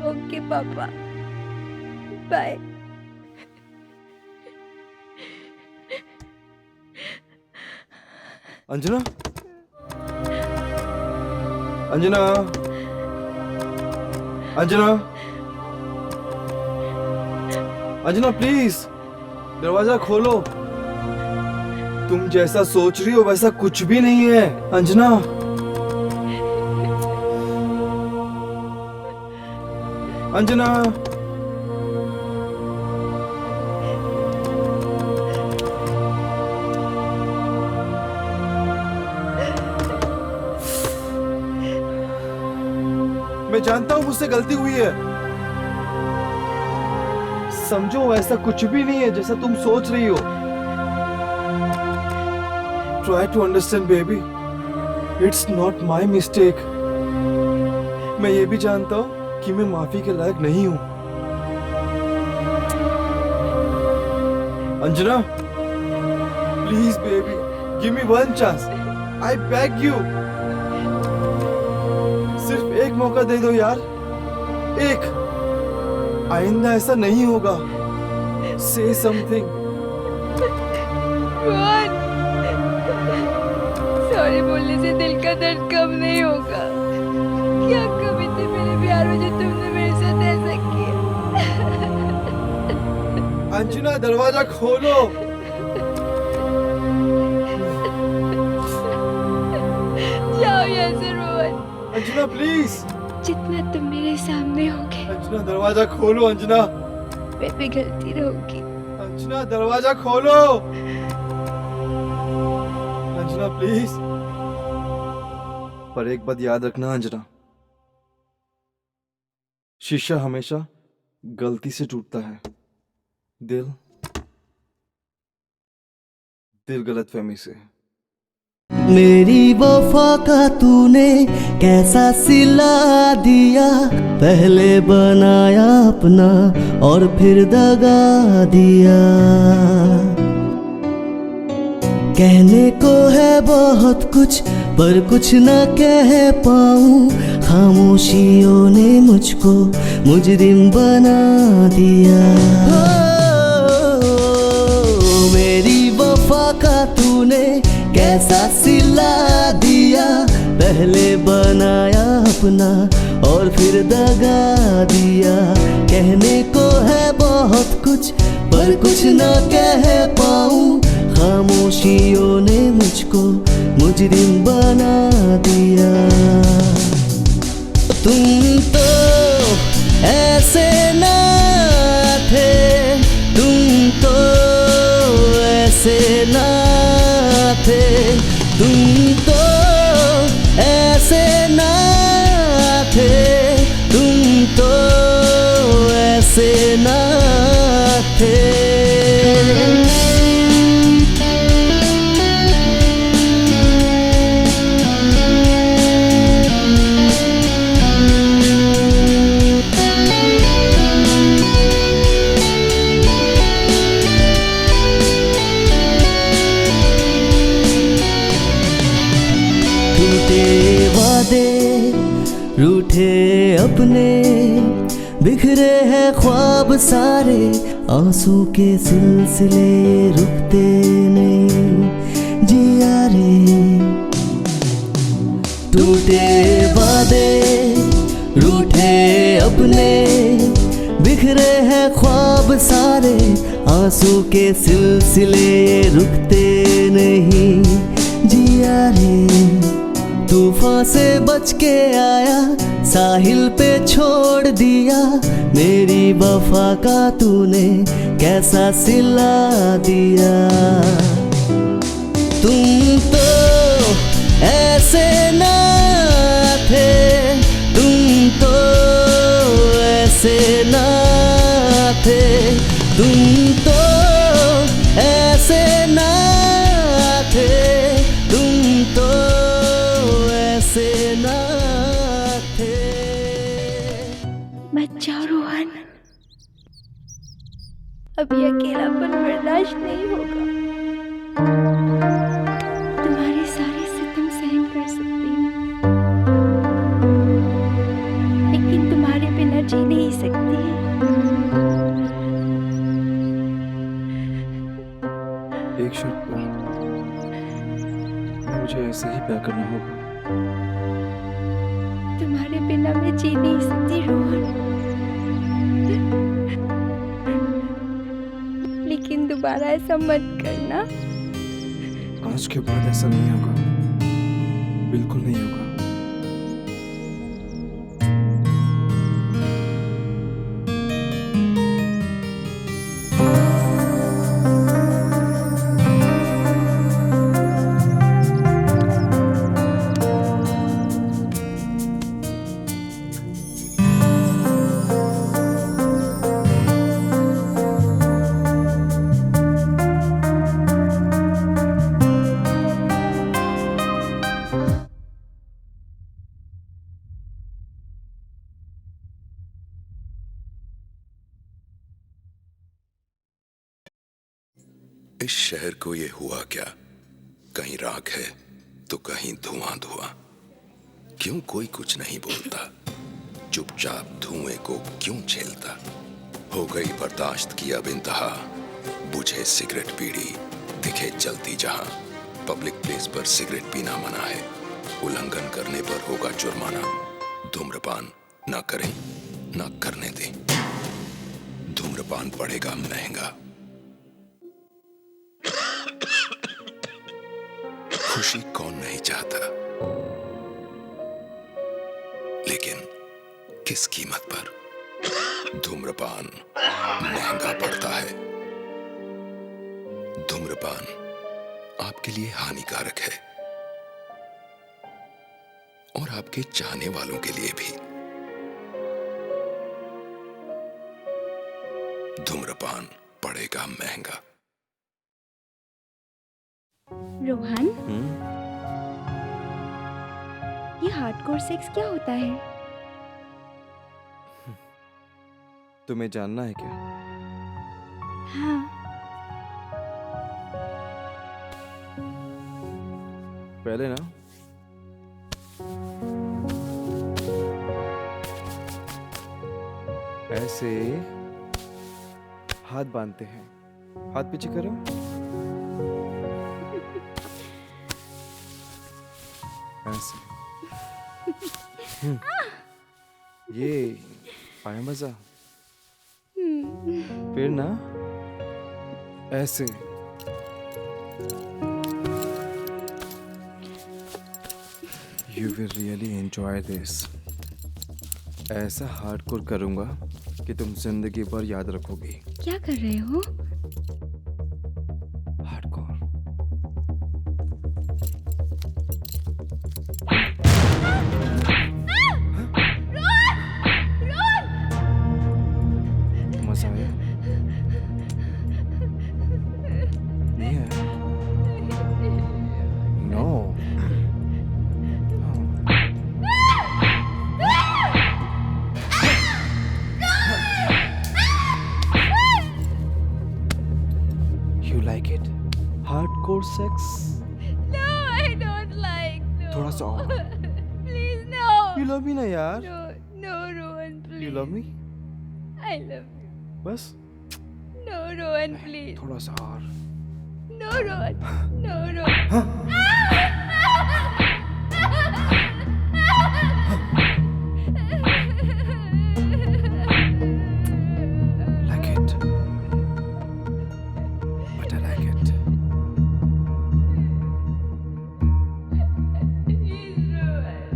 Speaker 3: ओके पापा, बाय।
Speaker 2: अंजना, अंजना, अंजना, अंजना प्लीज दरवाजा खोलो। तुम जैसा सोच रही हो वैसा कुछ भी नहीं है अंजना। अंजना, मैं जानता हूं मुझसे गलती हुई है। समझो ऐसा कुछ भी नहीं है जैसा तुम सोच रही हो। Try to understand baby, it's not my mistake. मैं ये भी जानता हूं कि मैं माफी के लायक नहीं हूं। Anjana please baby, give me one chance, I beg you. सिर्फ एक मौका दे दो यार, एक। आइंदा ऐसा नहीं होगा। से समथिंग।
Speaker 3: सॉरी बोलने से दिल का दर्द कम नहीं होगा। क्या कमी थी मेरे प्यार में जो तुमने मेरे साथ ऐसा किया?
Speaker 2: अंजना दरवाजा खोलो।
Speaker 3: जाओ यहाँ से रोहन।
Speaker 2: अंजना प्लीज।
Speaker 3: जितना तुम मेरे सामने होगे
Speaker 2: अंजना दरवाजा खोलो। अंजना
Speaker 3: मैं पिघलती रहूंगी।
Speaker 2: अंजना दरवाजा खोलो। अंजना प्लीज। पर एक बात याद रखना अंजना, शीशा हमेशा गलती से टूटता है, दिल गलतफहमी से।
Speaker 4: मेरी वफा का तूने कैसा सिला दिया, पहले बनाया अपना और फिर दगा दिया। कहने को है बहुत कुछ पर कुछ न कह पाऊं, खामोशियों ने मुझको मुजरिम बना दिया। मेरी वफा का तूने कैसा सिला दिया, पहले बनाया अपना और फिर दगा दिया। कहने को है बहुत कुछ पर कुछ न कह पाऊं, खामोशियों ने मुझको मुजरिम बना दिया। तुम तो ऐसे ना थे, तुम तो ऐसे ना थे, तुम तो ऐसे ना थे, तुम तो ऐसे ना थे। रूठे अपने बिखरे हैं ख्वाब सारे, आंसू के सिलसिले रुकते नहीं जिया रे। टूटे वादे रूठे अपने बिखरे हैं ख्वाब सारे, आंसू के सिलसिले रुकते नहीं जिया रे। तूफान से बच के आया, साहिल पे छोड़ दिया, मेरी वफा का तूने कैसा सिला दिया। तुम तो ऐसे ना थे, तुम तो ऐसे ना थे, तुम तो ऐसे ना थे, तुम तो ऐसे ना थे।
Speaker 3: मत जाओ रोहन, अभी अकेलापन बर्दाश्त नहीं होगा। तुम्हारे सारे सितम सहन कर सकती हूँ, लेकिन तुम्हारे बिना जी नहीं सकती।
Speaker 2: एक शर्त पर, मुझे ऐसे ही प्यार करना होगा।
Speaker 3: तुम्हारे बिना मैं जी नहीं सकती रोहन, लेकिन दोबारा ऐसा मत करना।
Speaker 2: आज के बाद ऐसा नहीं होगा, बिल्कुल नहीं होगा।
Speaker 1: इस शहर को ये हुआ क्या, कहीं राख है तो कहीं धुआं धुआं। क्यों कोई कुछ नहीं बोलता, चुपचाप धुएं को क्यों झेलता। हो गई बर्दाश्त की अब इंतहा, बुझे सिगरेट बीड़ी दिखे जलती जहां। पब्लिक प्लेस पर सिगरेट पीना मना है, उल्लंघन करने पर होगा जुर्माना। धूम्रपान ना करें ना करने दें, धूम्रपान पड़ेगा महंगा। खुशी कौन नहीं चाहता, लेकिन किस कीमत पर। धूम्रपान महंगा पड़ता है। धूम्रपान आपके लिए हानिकारक है और आपके चाहने वालों के लिए भी। धूम्रपान पड़ेगा महंगा।
Speaker 3: रोहन, ये हार्डकोर सेक्स क्या होता है?
Speaker 2: तुम्हें जानना है क्या?
Speaker 3: हाँ।
Speaker 2: पहले ना ऐसे हाथ बांधते हैं, हाथ पीछे करो, ऐसे। ये आया मजा। फिर ना ऐसे। You will really enjoy this. ऐसा हार्डकोर करूंगा कि तुम जिंदगी भर याद रखोगी।
Speaker 3: क्या कर रहे हो?
Speaker 2: हार्डकोर। मजा आया? नहीं आया? No. You like it? Hardcore sex?
Speaker 9: No, I don't like. No.
Speaker 2: थोड़ा सा और।
Speaker 9: Please, no.
Speaker 2: You love me ना यार?
Speaker 6: No, no, Rohan, please.
Speaker 2: You love me?
Speaker 6: I love you.
Speaker 2: बस
Speaker 6: No, Rohan, please.
Speaker 2: थोड़ा सा और.
Speaker 6: No, Rohan. No, Rohan.
Speaker 2: Like it. But I like it.
Speaker 6: Please, Rohan.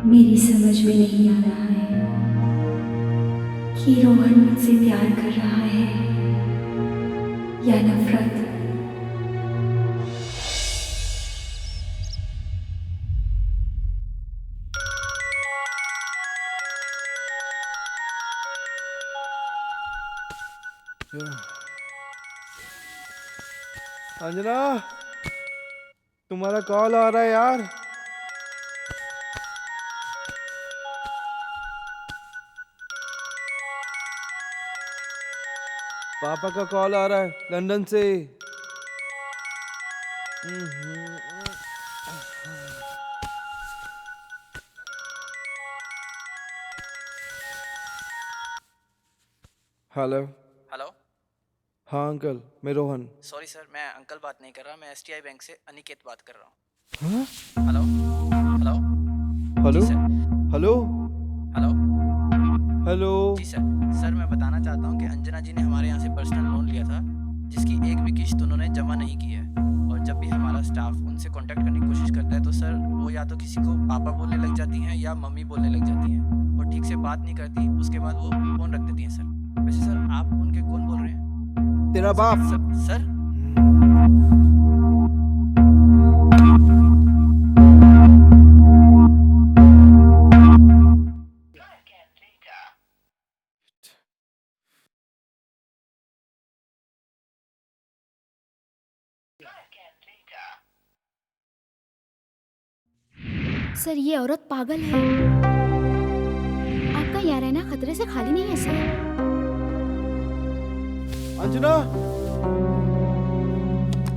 Speaker 3: मेरी समझ में नहीं आ रहा है कि रोहन मुझसे प्यार कर रहा है या नफरत।
Speaker 2: अंजना, तुम्हारा कॉल आ रहा है यार. पापा का कॉल आ रहा है लंदन से. हेलो.
Speaker 9: हेलो.
Speaker 2: हाँ अंकल, मैं रोहन.
Speaker 9: सॉरी सर, मैं अंकल बात नहीं कर रहा, मैं एसटीआई बैंक से अनिकेत बात कर रहा हूँ.
Speaker 2: हाँ?
Speaker 9: हेलो. हेलो.
Speaker 2: हेलो.
Speaker 9: जी सर.
Speaker 2: हेलो.
Speaker 9: हेलो.
Speaker 2: हेलो.
Speaker 9: जी सर. सर मैं बताना चाहता हूँ कि अंजना जी ने हमारे यहाँ से पर्सनल लोन लिया था जिसकी एक भी किश्त उन्होंने जमा नहीं की है, और जब भी हमारा स्टाफ उनसे कांटेक्ट करने की कोशिश करता है तो सर वो या तो किसी को पापा बोलने लग जाती हैं या मम्मी बोलने लग जाती हैं और ठीक से बात नहीं करती, उसके बाद वो फ़ोन रख देती हैं. सर वैसे सर आप उनके कौन बोल रहे हैं?
Speaker 2: तेरा बाप.
Speaker 9: सर.
Speaker 6: सर ये औरत पागल है. आपका यहाँ रहना खतरे से खाली नहीं है सर.
Speaker 2: अंजना.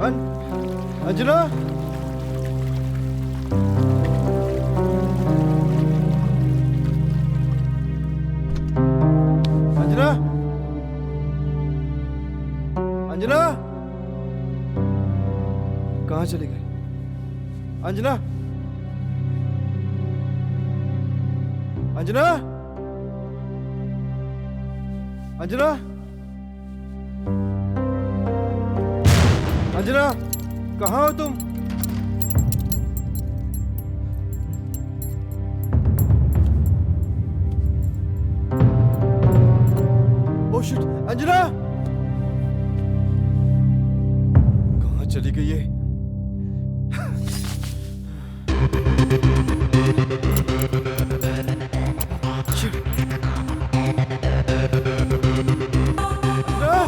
Speaker 2: अंजना. अंजना. अंजना. कहाँ चली गई? अंजना. अंजना. अंजना. अंजना, कहाँ हो तुम? Oh shit, Anjana! कहाँ चली गई ये? अंजना!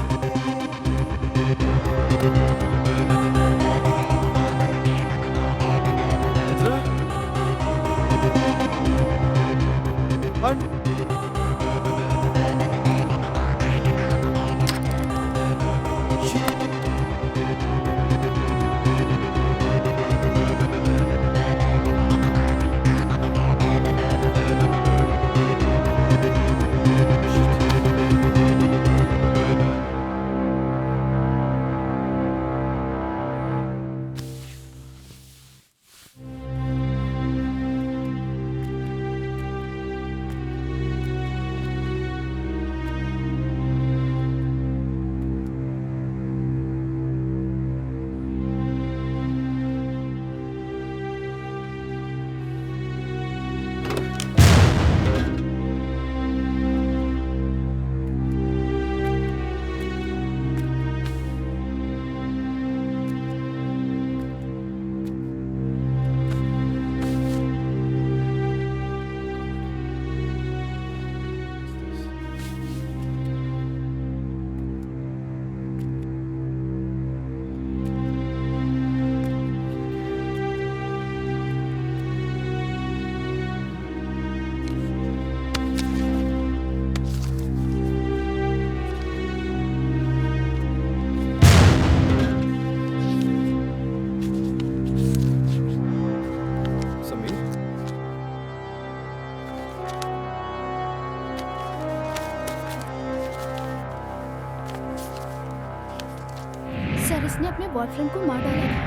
Speaker 6: जिसने अपने बॉयफ्रेंड को मार डाला था।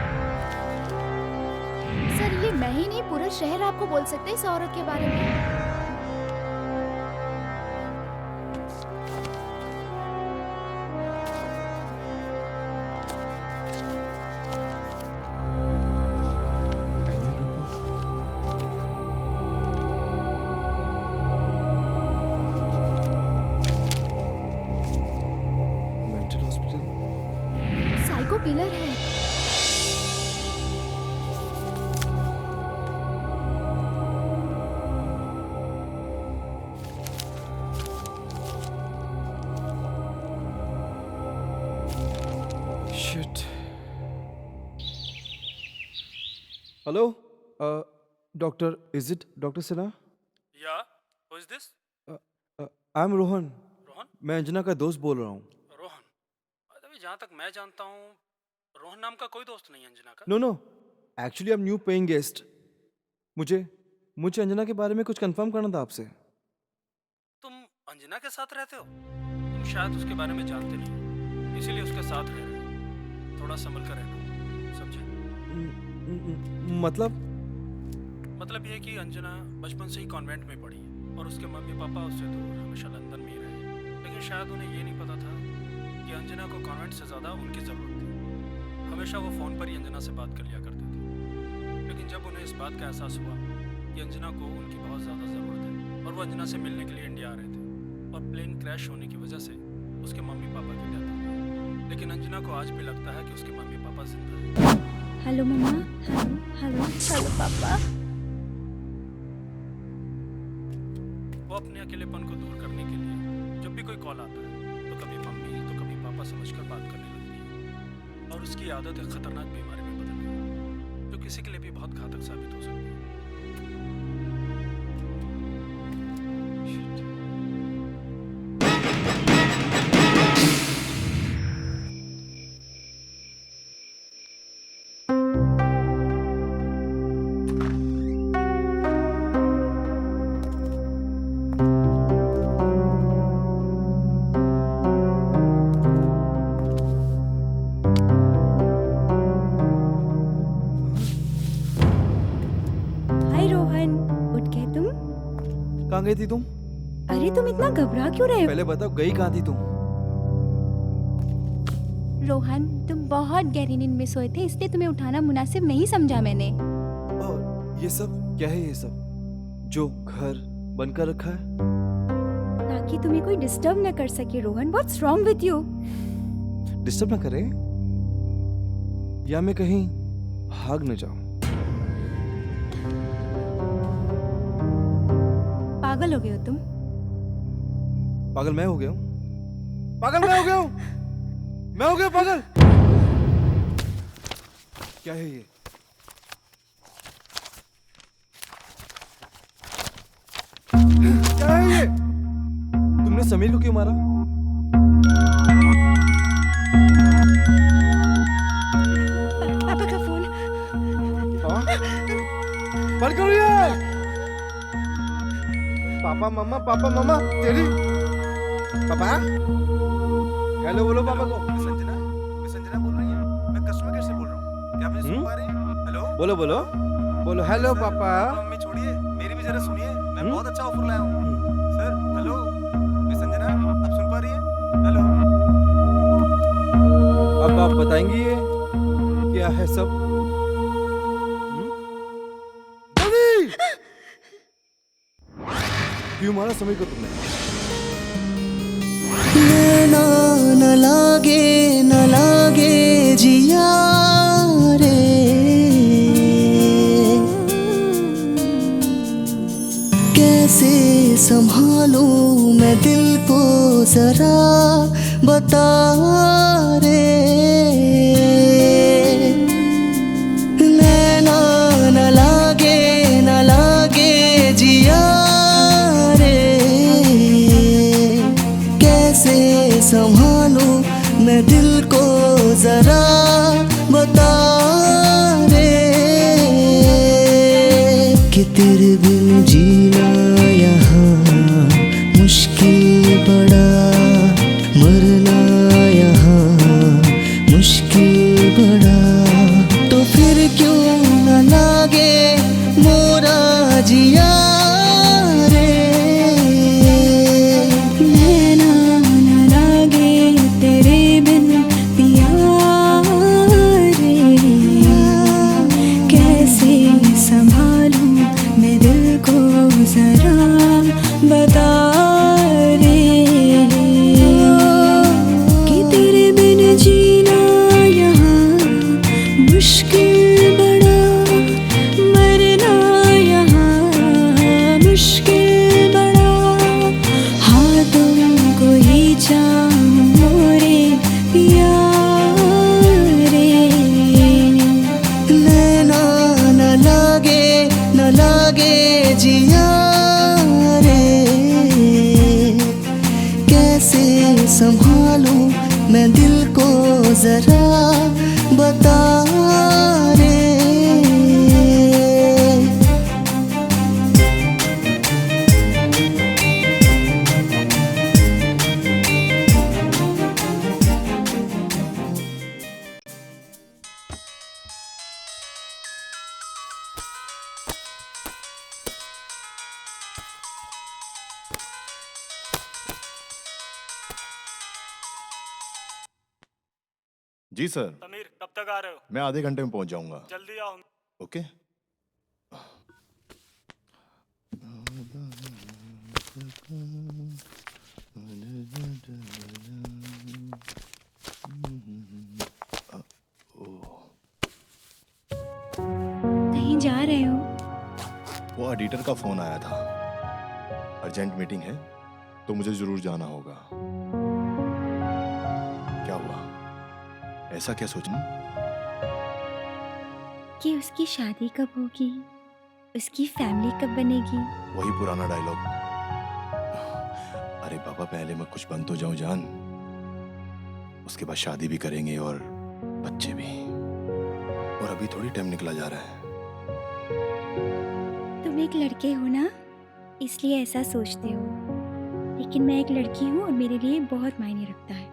Speaker 6: सर ये मैं ही नहीं, पूरा शहर आपको बोल सकते हैं इस औरत के बारे में।
Speaker 2: Mental hospital.
Speaker 6: साइको किलर है।
Speaker 2: Shit. Hello, doctor, is it doctor Sinha?
Speaker 10: Yeah who is this?
Speaker 2: I am Rohan.
Speaker 10: Rohan?
Speaker 2: मैं अंजना का दोस्त बोल रहा हूँ।
Speaker 10: रोहन? अभी जहाँ तक मैं जानता हूँ रोहन नाम का कोई दोस्त नहीं है अंजना का।
Speaker 2: No no, actually I am new paying guest. मुझे अंजना के बारे में कुछ कंफर्म करना था आपसे।
Speaker 10: तुम अंजना के साथ रहते हो? तुम शायद उसके बारे में जानते नहीं, इसीलिए उसके साथ रह रहे हो। थोड़ा संभल कर रहना, समझे?
Speaker 2: मतलब
Speaker 10: ये है कि अंजना बचपन से ही कॉन्वेंट में पढ़ी और उसके मम्मी पापा उससे दूर हमेशा लंदन में ही रहे। लेकिन शायद उन्हें ये नहीं पता था कि अंजना को कॉन्वेंट से ज़्यादा उनकी ज़रूरत थी। हमेशा वो फ़ोन पर ही अंजना से बात कर लिया करते थे। लेकिन जब उन्हें इस बात का एहसास हुआ कि अंजना को उनकी बहुत ज़्यादा ज़रूरत है और वो अंजना से मिलने के लिए इंडिया आ रहे थे और प्लेन क्रैश होने की वजह से उसके मम्मी पापा की डेथ हो गई। लेकिन अंजना को आज भी लगता है कि उसके मम्मी पापा जिंदा हैं।
Speaker 3: हेलो मम्मा। हेलो
Speaker 6: हेलो पापा।
Speaker 10: वो अपने अकेलेपन को दूर करने के लिए जब भी कोई कॉल आता है तो कभी मम्मी तो कभी पापा समझकर बात करने लगती है। और उसकी आदत एक खतरनाक बीमारी में बदल गई जो किसी के लिए भी बहुत घातक साबित हो सकती है।
Speaker 3: हाय रोहन, उठ गए तुम?
Speaker 2: कहाँ गई थी तुम?
Speaker 3: अरे तुम इतना घबरा क्यों रहे हो?
Speaker 2: पहले बताओ, गई कहाँ थी तुम?
Speaker 6: रोहन तुम बहुत गहरी नींद में सोए थे, इसलिए तुम्हें उठाना मुनासिब नहीं समझा मैंने।
Speaker 2: और ये सब क्या है? ये सब जो घर बनकर रखा है?
Speaker 3: ताकि तुम्हें कोई डिस्टर्ब न कर सके। Rohan, what's wrong with you?
Speaker 2: Disturb ना करे या मैं कहीं भाग न जाऊं?
Speaker 3: पागल हो गए हो तुम?
Speaker 2: पागल मैं हो गया हूँ? पागल मैं हो गया हूँ? मैं हो गया पागल? क्या है ये? क्या है ये? तुमने समीर को क्यों मारा?
Speaker 3: पापा का फोन।
Speaker 2: हाँ? बंद करो ये! पापा मम्मा तेरी पापा। हेलो बोलो पापा को।
Speaker 8: मिस अंजना बोल रही है। मैं कस्टमर केयर से बोल रहा हूँ। क्या मुझे सुन पा रहे हैं? हेलो
Speaker 2: बोलो हेलो पापा।
Speaker 8: मम्मी छोड़िए, मेरी भी जरा सुनिए। मैं बहुत अच्छा ऑफर लाया हूँ। सर हेलो, मिस अंजना आप सुन पा रही हैं? हेलो।
Speaker 2: अब आप बताएंगी ये क्या है सब? जल्दी! क्यों मारा समीर को तुमने?
Speaker 4: न लागे जिया रे, कैसे संभालूं मैं दिल को जरा बता रे। नैना न लागे जिया रे, कैसे संभालूं मैं दिल को जरा बता रे। कि तेरे बिन जीना यहाँ मुश्किल पड़ा, मरना यहाँ जरा बता रे।
Speaker 5: जी सर,
Speaker 10: समीर कब तक आ रहे हो?
Speaker 5: मैं आधे घंटे में पहुंच जाऊंगा।
Speaker 10: जल्दी आओ।
Speaker 5: ओके।
Speaker 7: कहीं जा रहे हो?
Speaker 5: वो एडिटर का फोन आया था, अर्जेंट मीटिंग है तो मुझे जरूर जाना होगा। क्या हुआ? ऐसा क्या सोचना?
Speaker 3: कि उसकी शादी कब होगी, उसकी फैमिली कब बनेगी।
Speaker 5: वही पुराना डायलॉग। अरे बाबा, पहले मैं कुछ बन तो जाऊं जान, उसके बाद शादी भी करेंगे और बच्चे भी। और अभी थोड़ी टाइम निकला जा रहा है।
Speaker 3: तुम एक लड़के हो ना, इसलिए ऐसा सोचते हो, लेकिन मैं एक लड़की हूँ और मेरे लिए बहुत मायने रखता है।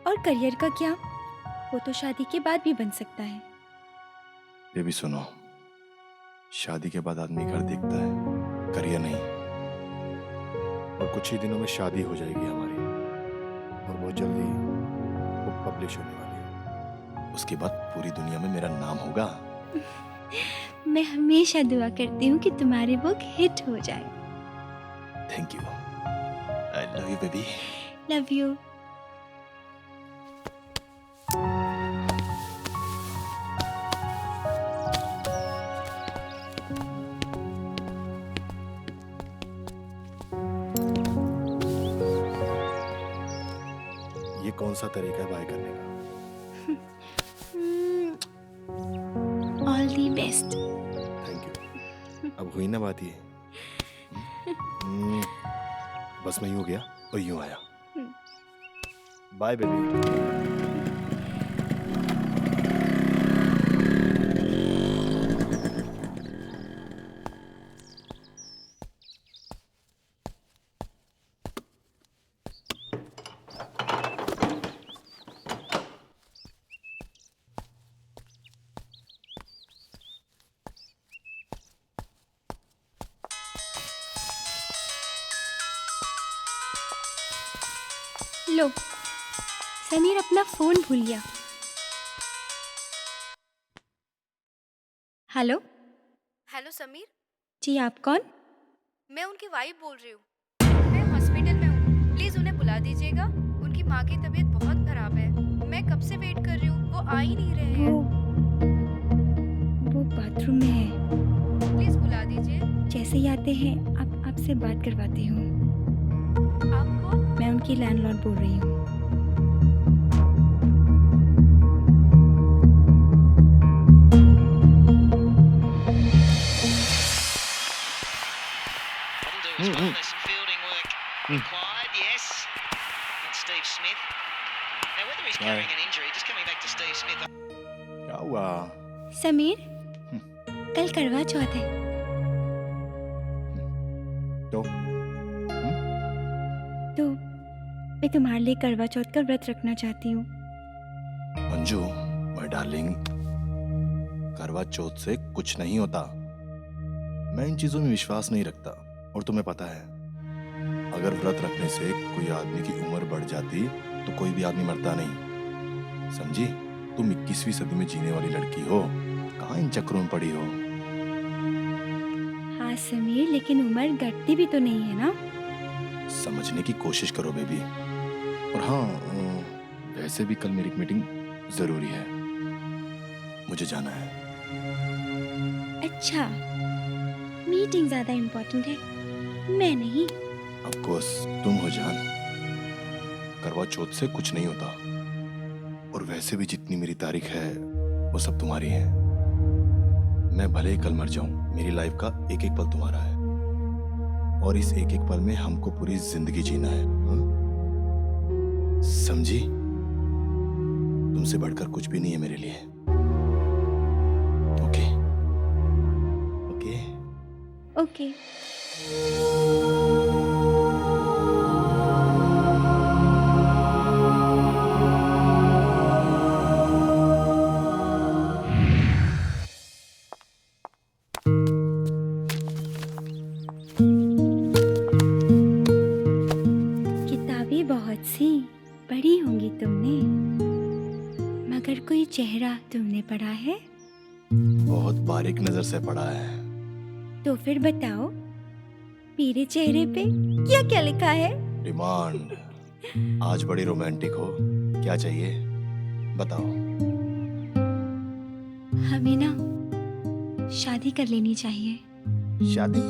Speaker 3: और करियर का क्या, वो तो शादी के बाद भी बन सकता है।
Speaker 5: ये भी सुनो, शादी के बाद आदमी घर देखता है, करियर नहीं। और कुछ ही दिनों में शादी हो जाएगी हमारी, और बहुत जल्दी बुक पब्लिश होने वाली है। उसके बाद पूरी दुनिया में मेरा नाम होगा।
Speaker 3: मैं हमेशा दुआ करती हूँ कि तुम्हारी बुक हिट हो जाए।
Speaker 5: Thank you. I love you baby.
Speaker 3: Love you.
Speaker 5: ये कौन सा तरीका है बाय करने का?
Speaker 3: All the best.
Speaker 5: Thank you. अब हुई ना बात ये। बस मैं यूं गया और यूं आया। Bye baby.
Speaker 3: लो, समीर अपना फोन भूल गया। हेलो।
Speaker 7: हेलो समीर,
Speaker 3: जी आप कौन?
Speaker 7: मैं उनकी वाइफ बोल रही हूँ। मैं हॉस्पिटल में हूँ, प्लीज उन्हें बुला दीजिएगा। उनकी माँ की तबीयत बहुत खराब है। मैं कब से वेट कर रही हूँ, वो आ ही नहीं रहे हैं।
Speaker 3: वो बाथरूम में है।
Speaker 7: प्लीज बुला दीजिए।
Speaker 3: जैसे ही आते हैं आपसे बात करवाती हूँ।
Speaker 7: आपको?
Speaker 3: मैं उनकी लैंडलॉर्ड बोल रही हूँ।
Speaker 11: Fielding work required, yes. That's Steve Smith. Now, whether he's carrying an injury, just coming back to Steve Smith.
Speaker 5: क्या हुआ?
Speaker 3: समीर, कल करवा चौथ है। तो मैं तुम्हारे लिए करवा चौथ का व्रत रखना चाहती हूँ।
Speaker 5: अंजू, माय डार्लिंग, करवा चौथ से कुछ नहीं होता। मैं इन चीजों में विश्वास नहीं रखता। और तुम्हें पता है, अगर व्रत रखने से कोई आदमी की उम्र बढ़ जाती तो कोई भी आदमी मरता नहीं। समझी? तुम 21वीं सदी में जीने वाली लड़की हो, कहाँ इन चक्रों में पड़ी हो।
Speaker 3: हाँ समीर, लेकिन उम्र घटती भी तो नहीं है ना।
Speaker 5: समझने की कोशिश करो बेबी। और हाँ, वैसे भी कल मेरी एक मीटिंग जरूरी है, मुझे जाना है।
Speaker 3: अच्छा, मीटिंग ज्यादा इम्पोर्टेंट है, मैं नहीं।
Speaker 5: ऑफ कोर्स तुम हो जान। करवा चौथ से कुछ नहीं होता। और वैसे भी जितनी मेरी तारीख है वो सब तुम्हारी है। मैं भले ही कल मर जाऊं, मेरी लाइफ का एक एक पल तुम्हारा है। और इस एक एक पल में हमको पूरी जिंदगी जीना है। समझी? तुमसे बढ़कर कुछ भी नहीं है मेरे लिए। Okay okay
Speaker 7: okay.
Speaker 3: किताबें बहुत सी पढ़ी होंगी तुमने, मगर कोई चेहरा तुमने पढ़ा है?
Speaker 5: बहुत बारीक नजर से पढ़ा है।
Speaker 3: तो फिर बताओ, मेरे चेहरे पे क्या क्या लिखा है?
Speaker 5: डिमांड। आज बड़ी रोमांटिक हो, क्या चाहिए बताओ।
Speaker 3: हमें ना शादी कर लेनी चाहिए।
Speaker 5: शादी?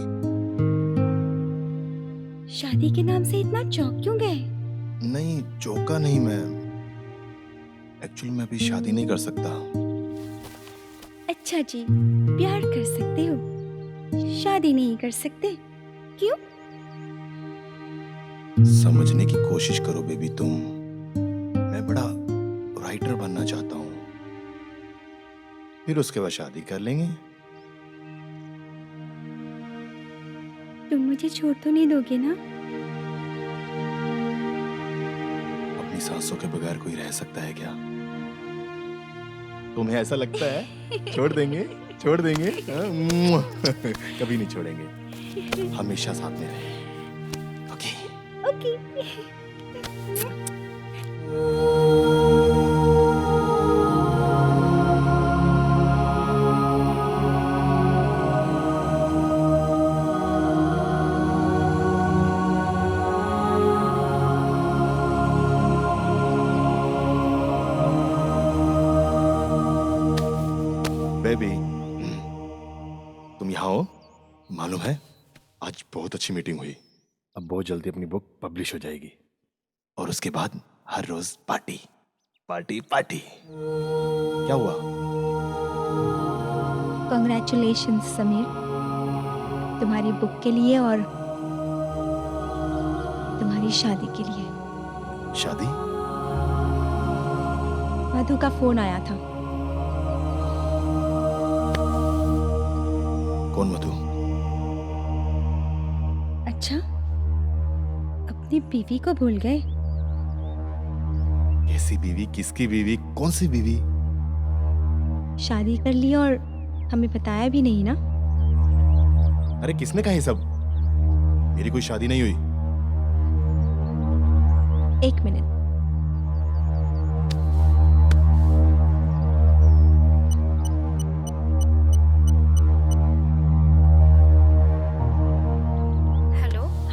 Speaker 3: शादी के नाम से इतना चौंक क्यों गए?
Speaker 5: नहीं, चौंका नहीं मैं। एक्चुअली मैं अभी शादी नहीं कर सकता।
Speaker 3: अच्छा जी, प्यार कर सकते हो, शादी नहीं कर सकते, क्यों?
Speaker 5: समझने की कोशिश करो बेबी तुम। मैं बड़ा राइटर बनना चाहता हूँ, फिर उसके बाद शादी कर लेंगे।
Speaker 3: तुम मुझे छोड़ तो नहीं दोगे ना?
Speaker 5: अपनी सांसों के बगैर कोई रह सकता है क्या? तुम्हें ऐसा लगता है छोड़ देंगे? छोड़ देंगे? हाँ? कभी नहीं छोड़ेंगे, हमेशा साथ में रहेंगे। Okay
Speaker 3: okay.
Speaker 5: बेबी तुम यहाँ हो? मालूम है आज बहुत अच्छी मीटिंग हुई। अब बहुत जल्दी अपनी बुक पब्लिश हो जाएगी और उसके बाद हर रोज पार्टी पार्टी पार्टी। क्या हुआ?
Speaker 3: कॉन्ग्रेचुलेशंस समीर, तुम्हारी बुक के लिए और तुम्हारी शादी के लिए।
Speaker 5: शादी?
Speaker 3: मधु का फोन आया था।
Speaker 5: कौन मधु?
Speaker 3: अच्छा, अपनी बीवी को भूल गए?
Speaker 5: कैसी बीवी? किसकी बीवी? कौन सी बीवी?
Speaker 3: शादी कर ली और हमें बताया भी नहीं ना?
Speaker 5: अरे किसने कहा ये सब? मेरी कोई शादी नहीं हुई।
Speaker 3: एक मिनट।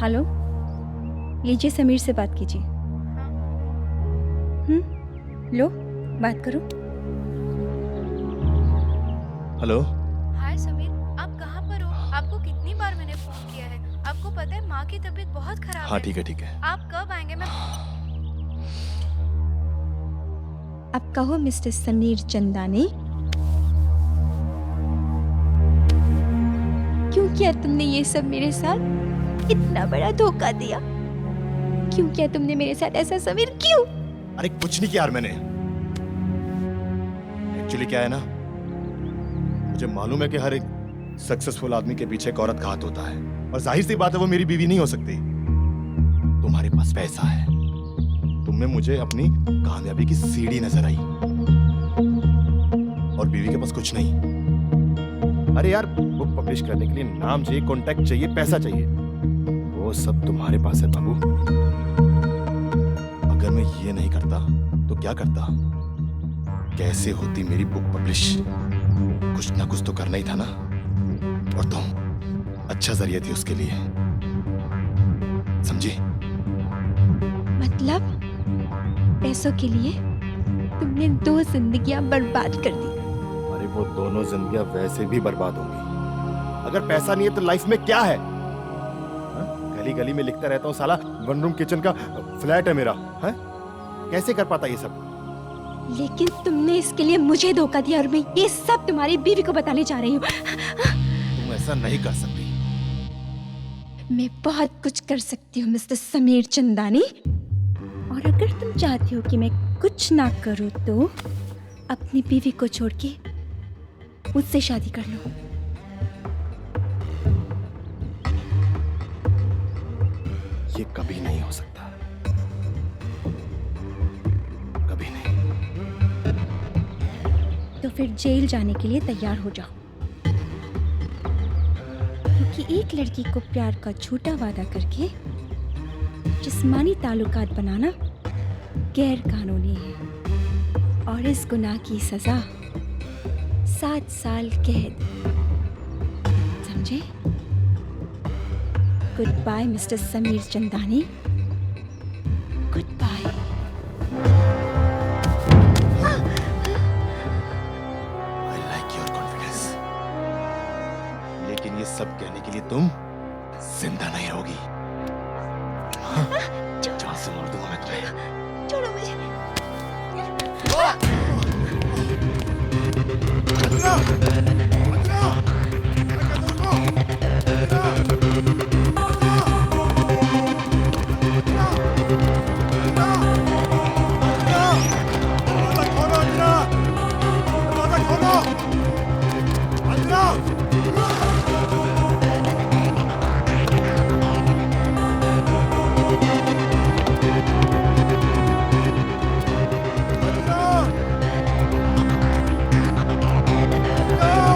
Speaker 3: हेलो, लीजिए समीर से बात कीजिए। लो बात करो।
Speaker 5: हेलो।
Speaker 7: हाय समीर, आप कहाँ पर हो? आपको कितनी बार मैंने फोन किया है। आपको पता है माँ की तबीयत बहुत खराब
Speaker 5: हाँ
Speaker 7: है।
Speaker 5: ठीक है ठीक है।
Speaker 7: आप कब आएंगे? मैं
Speaker 3: अब कहो मिस्टर समीर चंदानी, क्यों किया तुमने ये सब मेरे साथ? इतना बड़ा धोखा दिया, क्यों किया तुमने मेरे साथ ऐसा समीर, क्यों?
Speaker 5: अरे कुछ नहीं किया यार मैंने। एक्चुअली क्या है ना, मुझे मालूम है कि हर एक सक्सेसफुल आदमी के पीछे एक औरत का हाथ होता है और जाहिर सी बात है वो मेरी बीवी नहीं हो सकती। तुम्हारे पास पैसा है, तुमने मुझे अपनी कामयाबी की सीढ़ी नजर आई और बीवी के पास कुछ नहीं। अरे यार बुक पब्लिश करने के लिए नाम चाहिए, कॉन्टैक्ट चाहिए, पैसा चाहिए, वो सब तुम्हारे पास है बाबू। अगर मैं ये नहीं करता तो क्या करता? कैसे होती मेरी बुक पब्लिश? कुछ ना कुछ तो करना ही था ना, और तुम अच्छा जरिया थी उसके लिए, समझी?
Speaker 3: मतलब पैसों के लिए तुमने 2 जिंदगियां बर्बाद कर दी।
Speaker 5: अरे वो दोनों जिंदगियां वैसे भी बर्बाद होंगी। अगर पैसा नहीं है तो लाइफ में क्या है? गली गली में लिखता रहता हूँ साला 1 रूम किचन का फ्लैट है मेरा, है? कैसे कर पाता ये सब?
Speaker 3: लेकिन तुमने इसके लिए मुझे धोखा दिया और मैं ये सब तुम्हारी बीवी को बताने जा रही हूँ।
Speaker 5: तुम ऐसा नहीं कर सकती।
Speaker 3: मैं बहुत कुछ कर सकती हूँ मिस्टर समीर चंदानी, और अगर तुम चाहती हो कि मैं कुछ ना करो तो अपनी बीवी को छोड़ के मुझसे शादी कर लो।
Speaker 5: ये कभी नहीं हो सकता, कभी नहीं।
Speaker 3: तो फिर जेल जाने के लिए तैयार हो जाओ, क्योंकि एक लड़की को प्यार का झूठा वादा करके जिस्मानी ताल्लुकात बनाना गैर कानूनी है और इस गुनाह की सजा 7 साल कैद। समझे? Good bye mister Sameer Chandani, good bye.
Speaker 5: I like your confidence. लेकिन ये सब कहने के लिए तुम जिंदा नहीं रहोगी। जान से मार दूंगा मैं तुम्हें।
Speaker 3: छोड़ो मुझे।
Speaker 4: No!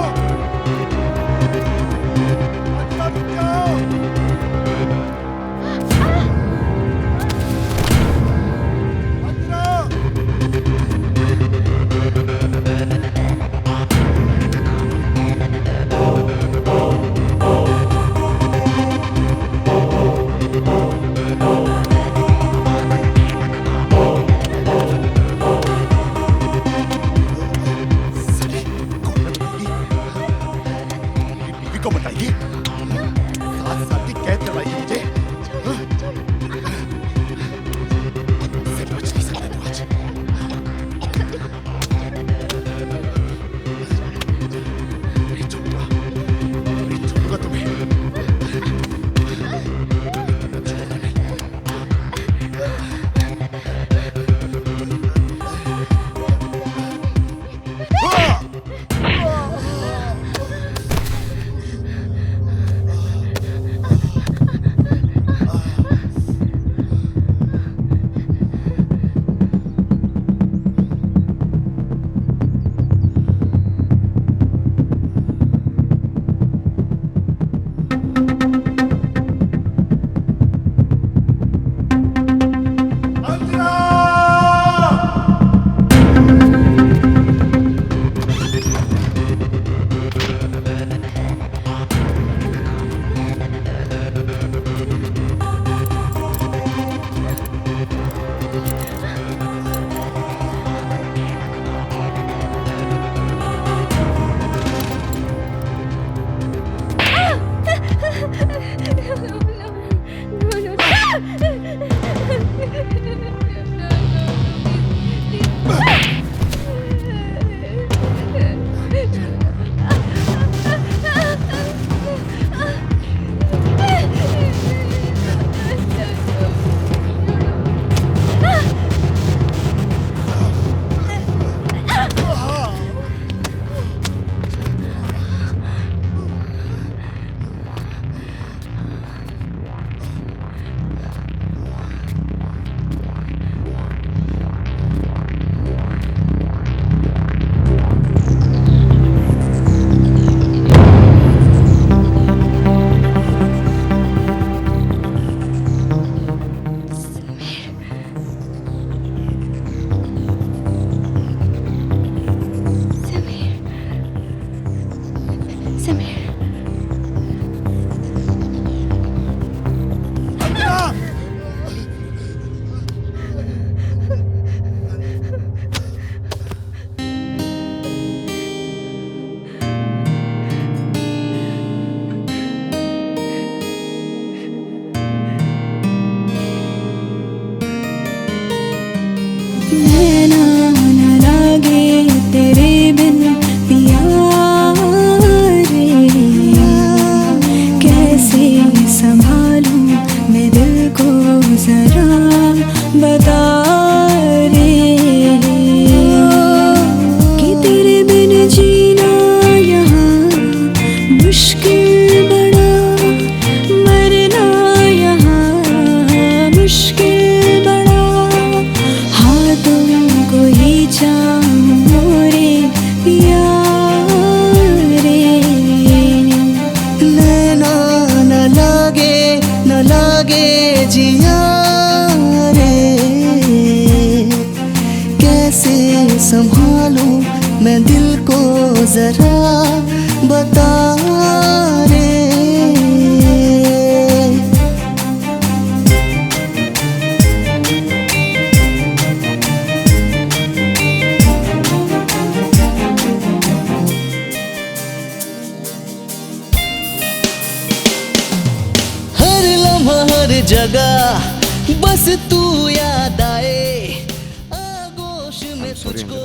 Speaker 4: बोलूं मैं दिल को जरा बता रे। हर लम्हा हर जगह बस तू याद आए, आगोश में तुझको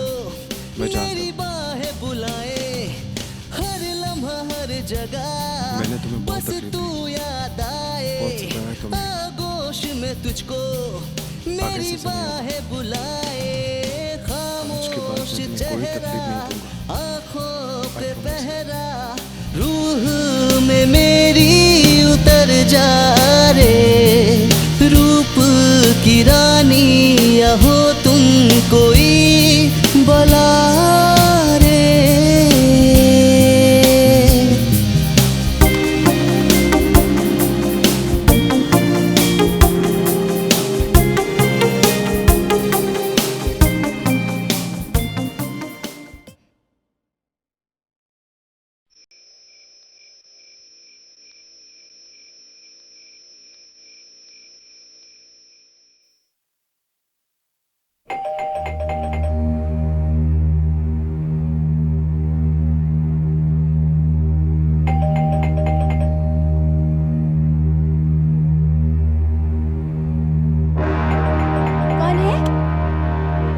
Speaker 4: मेरी बाहें बुलाए। हर लम्हा हर जगह
Speaker 2: मैंने तुम्हें बहुत
Speaker 4: बस
Speaker 2: तकलीफ
Speaker 4: तू याद आए, आगोश में तुझको मेरी बाहें बुलाए। खामोश चेहरा आँखों पे पहरा, रूह में मेरी उतर जा रे। रूप की रानी या हो तुम कोई बला रे।
Speaker 3: कौन है?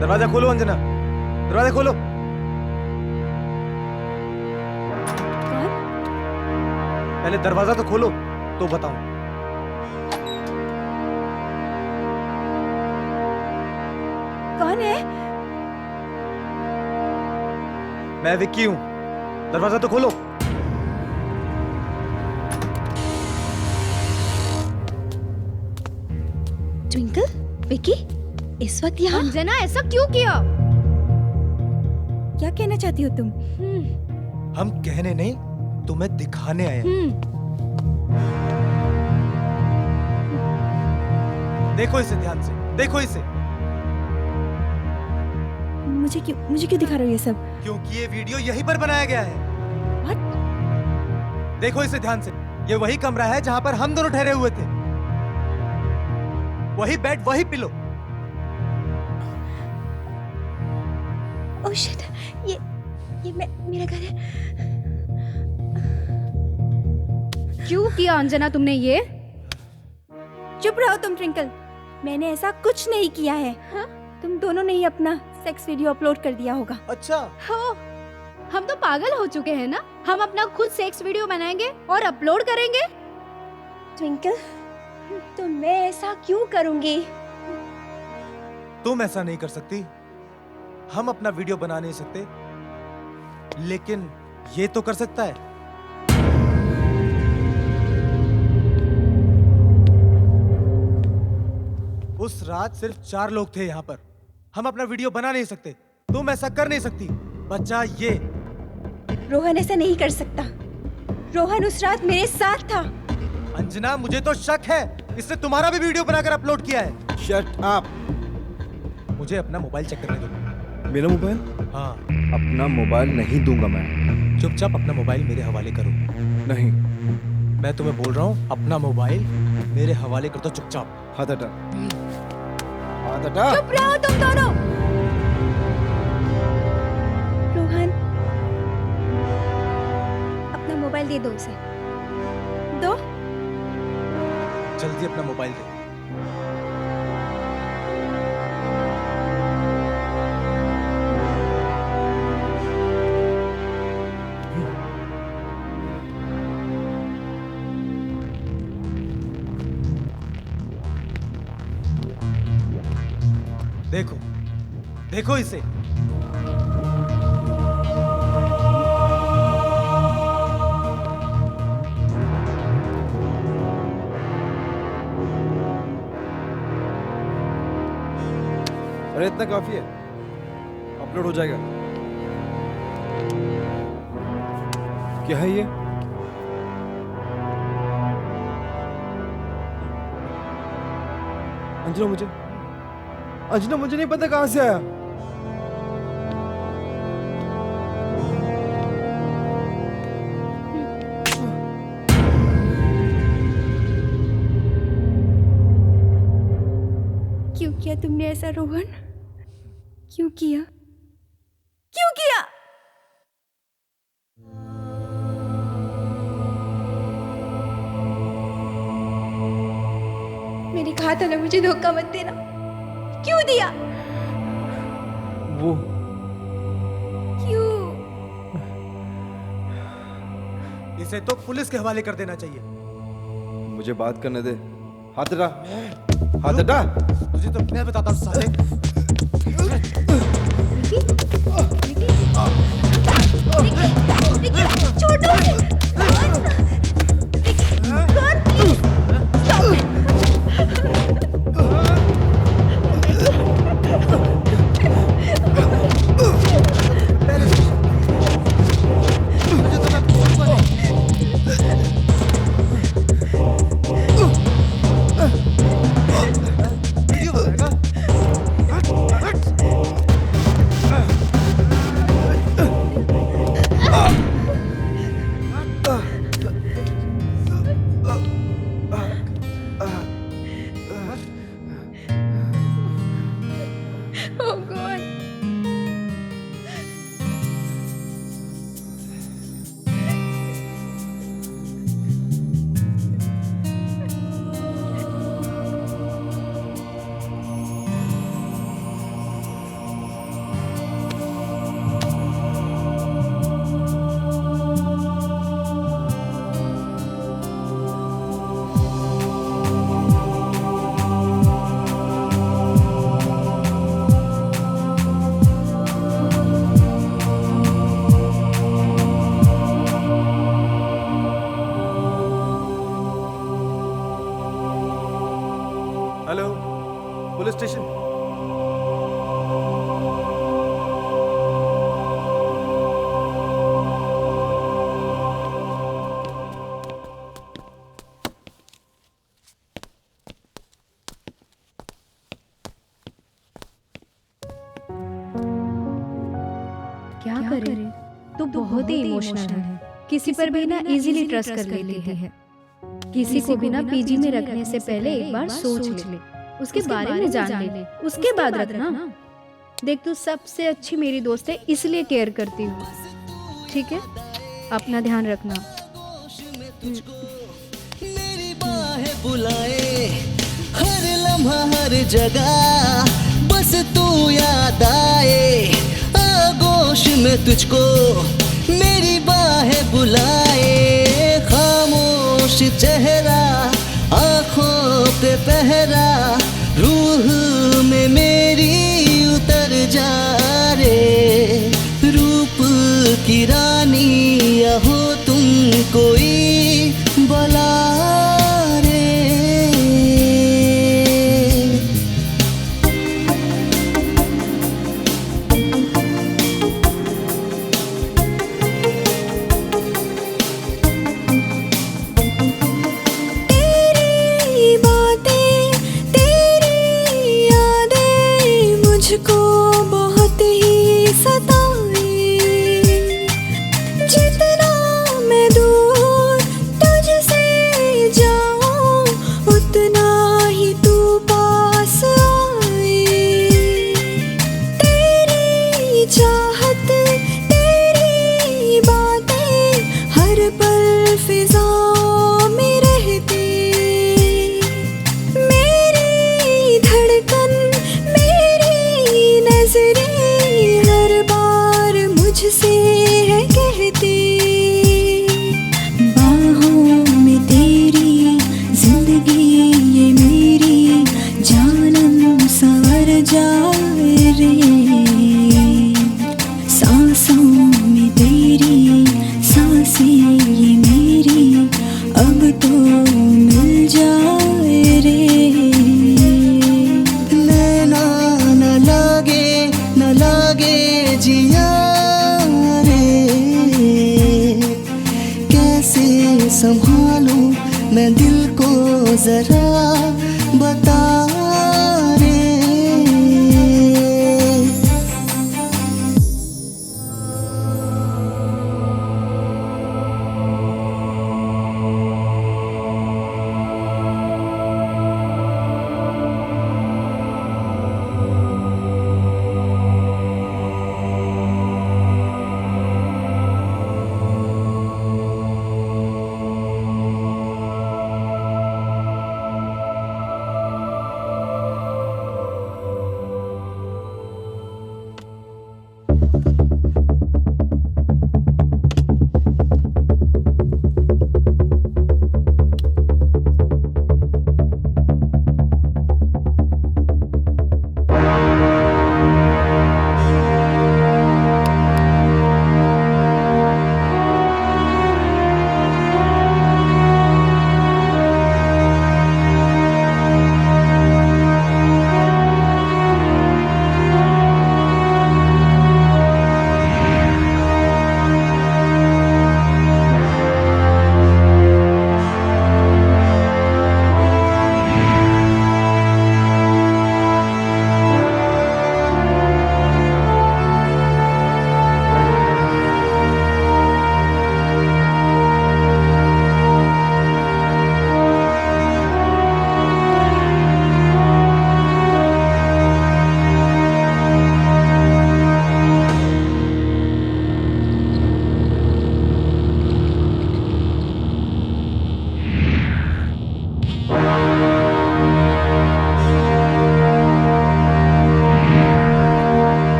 Speaker 8: दरवाजा खोलो अंजना, दरवाजा खोलो।
Speaker 3: कौन?
Speaker 8: पहले दरवाजा तो खोलो तो बताऊं।
Speaker 3: कौन है?
Speaker 8: मैं विक्की हूं, दरवाजा तो खोलो।
Speaker 3: ट्विंकल, विकी, इस वक्त यहाँ
Speaker 7: अंजना ऐसा क्यों किया?
Speaker 3: क्या कहना चाहती हो तुम?
Speaker 8: हम कहने नहीं, तुम्हें दिखाने आए हैं। देखो इसे ध्यान से, देखो इसे।
Speaker 3: मुझे क्यों दिखा रहे हो ये सब?
Speaker 8: क्योंकि ये वीडियो यहीं पर बनाया गया है।
Speaker 3: What?
Speaker 8: देखो इसे ध्यान से, ये वही कमरा है जहां पर हम दोनों ठहरे हुए थे। वही बेड, वही पिलो।
Speaker 3: ओह शिट, ये मेरा घर है।
Speaker 7: क्यों किया अंजना तुमने ये?
Speaker 3: चुप रहो तुम ट्विंकल, मैंने ऐसा कुछ नहीं किया है। हाँ? तुम दोनों ने ही अपना सेक्स वीडियो अपलोड कर दिया होगा।
Speaker 8: अच्छा,
Speaker 7: हो, हम तो पागल हो चुके हैं ना। हम अपना खुद सेक्स वीडियो बनाएंगे और अपलोड करेंगे।
Speaker 3: ट्विंकल, तो मैं ऐसा क्यों करूंगी?
Speaker 8: तुम ऐसा नहीं कर सकती। हम अपना वीडियो बना नहीं सकते, लेकिन ये तो कर सकता है। उस रात सिर्फ 4 लोग थे यहाँ पर। हम अपना वीडियो बना नहीं सकते, तुम ऐसा कर नहीं सकती। बच्चा, ये
Speaker 3: रोहन ऐसा नहीं कर सकता। रोहन उस रात मेरे साथ था।
Speaker 8: अंजना, मुझे तो शक है इसने तुम्हारा भी वीडियो बनाकर अपलोड किया है।
Speaker 2: Shut up.
Speaker 8: मुझे अपना मोबाइल चेक करने दो।
Speaker 2: मेरा मोबाइल?
Speaker 8: हाँ।
Speaker 2: अपना मोबाइल नहीं दूंगा मैं।
Speaker 8: चुपचाप अपना मोबाइल मेरे हवाले करो।
Speaker 2: नहीं।
Speaker 8: मैं तुम्हें बोल रहा हूँ, अपना मोबाइल मेरे हवाले कर दो चुपचाप।
Speaker 2: हाथ हटा। हाथ हटा।
Speaker 3: चुप रहो तुम दोनों। रोहन, अपना मोबाइल दे दो उसे। दो।
Speaker 8: जल्दी अपना मोबाइल दे। देखो, देखो इसे।
Speaker 2: अरे इतना काफी है, अपलोड हो जाएगा। क्या है ये? अंजना, मुझे नहीं पता कहां से आया।
Speaker 3: किया तुमने ऐसा रोहन? क्यों किया? क्यों किया? मैंने कहा था ना मुझे धोखा मत देना। क्यों दिया?
Speaker 2: वो
Speaker 3: क्यों?
Speaker 8: इसे तो पुलिस के हवाले कर देना चाहिए।
Speaker 2: मुझे बात करने दे। हाथ हटा, हाथ हटा।
Speaker 8: तुझे तो मैं बताता हूँ साले।
Speaker 3: छोड़ दो। Oh God.
Speaker 8: Hello, police station.
Speaker 7: क्या करे? तू बहुत ही इमोशनल है। किसी पर भी ना इजीली ट्रस्ट कर लेती है। किसी को भी ना पीजी में रखने से पहले एक बार सोच ले, उसके बारे में जान ले, उसके बाद रखना। देख तू सबसे अच्छी मेरी दोस्त है, इसलिए केयर करती हूँ, ठीक है? अपना ध्यान रखना।
Speaker 4: मेरी बाहें बुलाए हर लम्हा हर जगह, बस तू याद आए आगोश में तुझको। मेरी बाहें बुलाए खामोश चेहरा, आँखों पे पहरा, रूह में मेरी उतर जा रे। रूप की रानी या हो तुम कोई बला रे।
Speaker 3: तेरी बातें, तेरी यादें मुझको बहुत ही सताए। जितना मैं दूर तुझसे जाऊं, उतना ही तू पास आए। तेरी चाहत, तेरी बातें हर पल फिजाओं में रहती। मेरी धड़कन, मेरी नजरें हर बार मुझसे है कहती। बाहों में तेरी जिंदगी ये मेरी जानम संवर जाए रे। सांसों में तेरी सांसें ये मेरी अब तो मिल जाए रे।
Speaker 4: नैना न लागे जिया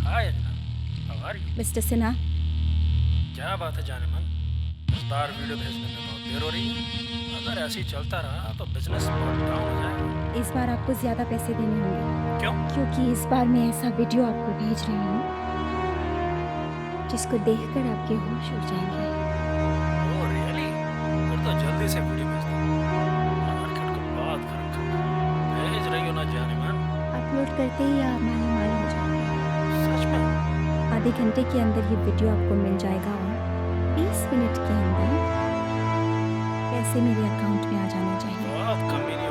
Speaker 10: hi Anjana, how are you?
Speaker 3: Mister Sinha,
Speaker 10: क्या बात है जाने मन, इस बार वीडियो भेजने में बहुत देर हो रही है। अगर ऐसे ही चलता रहा तो बिजनेस बहुत डाउन हो जाएगा।
Speaker 3: इस बार आपको ज्यादा पैसे देने होंगे।
Speaker 10: क्यों?
Speaker 3: क्योंकि इस बार मैं ऐसा वीडियो आपको भेज रही हूँ जिसको देखकर आपके होश उड़ जाएंगे।
Speaker 10: Oh really? फिर तो जल्दी से वीडियो भेज दो। मार्केट को बहुत खराब चल रहा है। भेज रही हो ना जाने मन?
Speaker 3: अपलोड करते ही आप माले माल हो जाएंगे।
Speaker 10: सच में?
Speaker 3: आधे घंटे के अंदर ये वीडियो आपको मिल जाएगा और 20 मिनट के अंदर पैसे मेरे अकाउंट में आ जाने चाहिए।
Speaker 10: बहुत कमीनी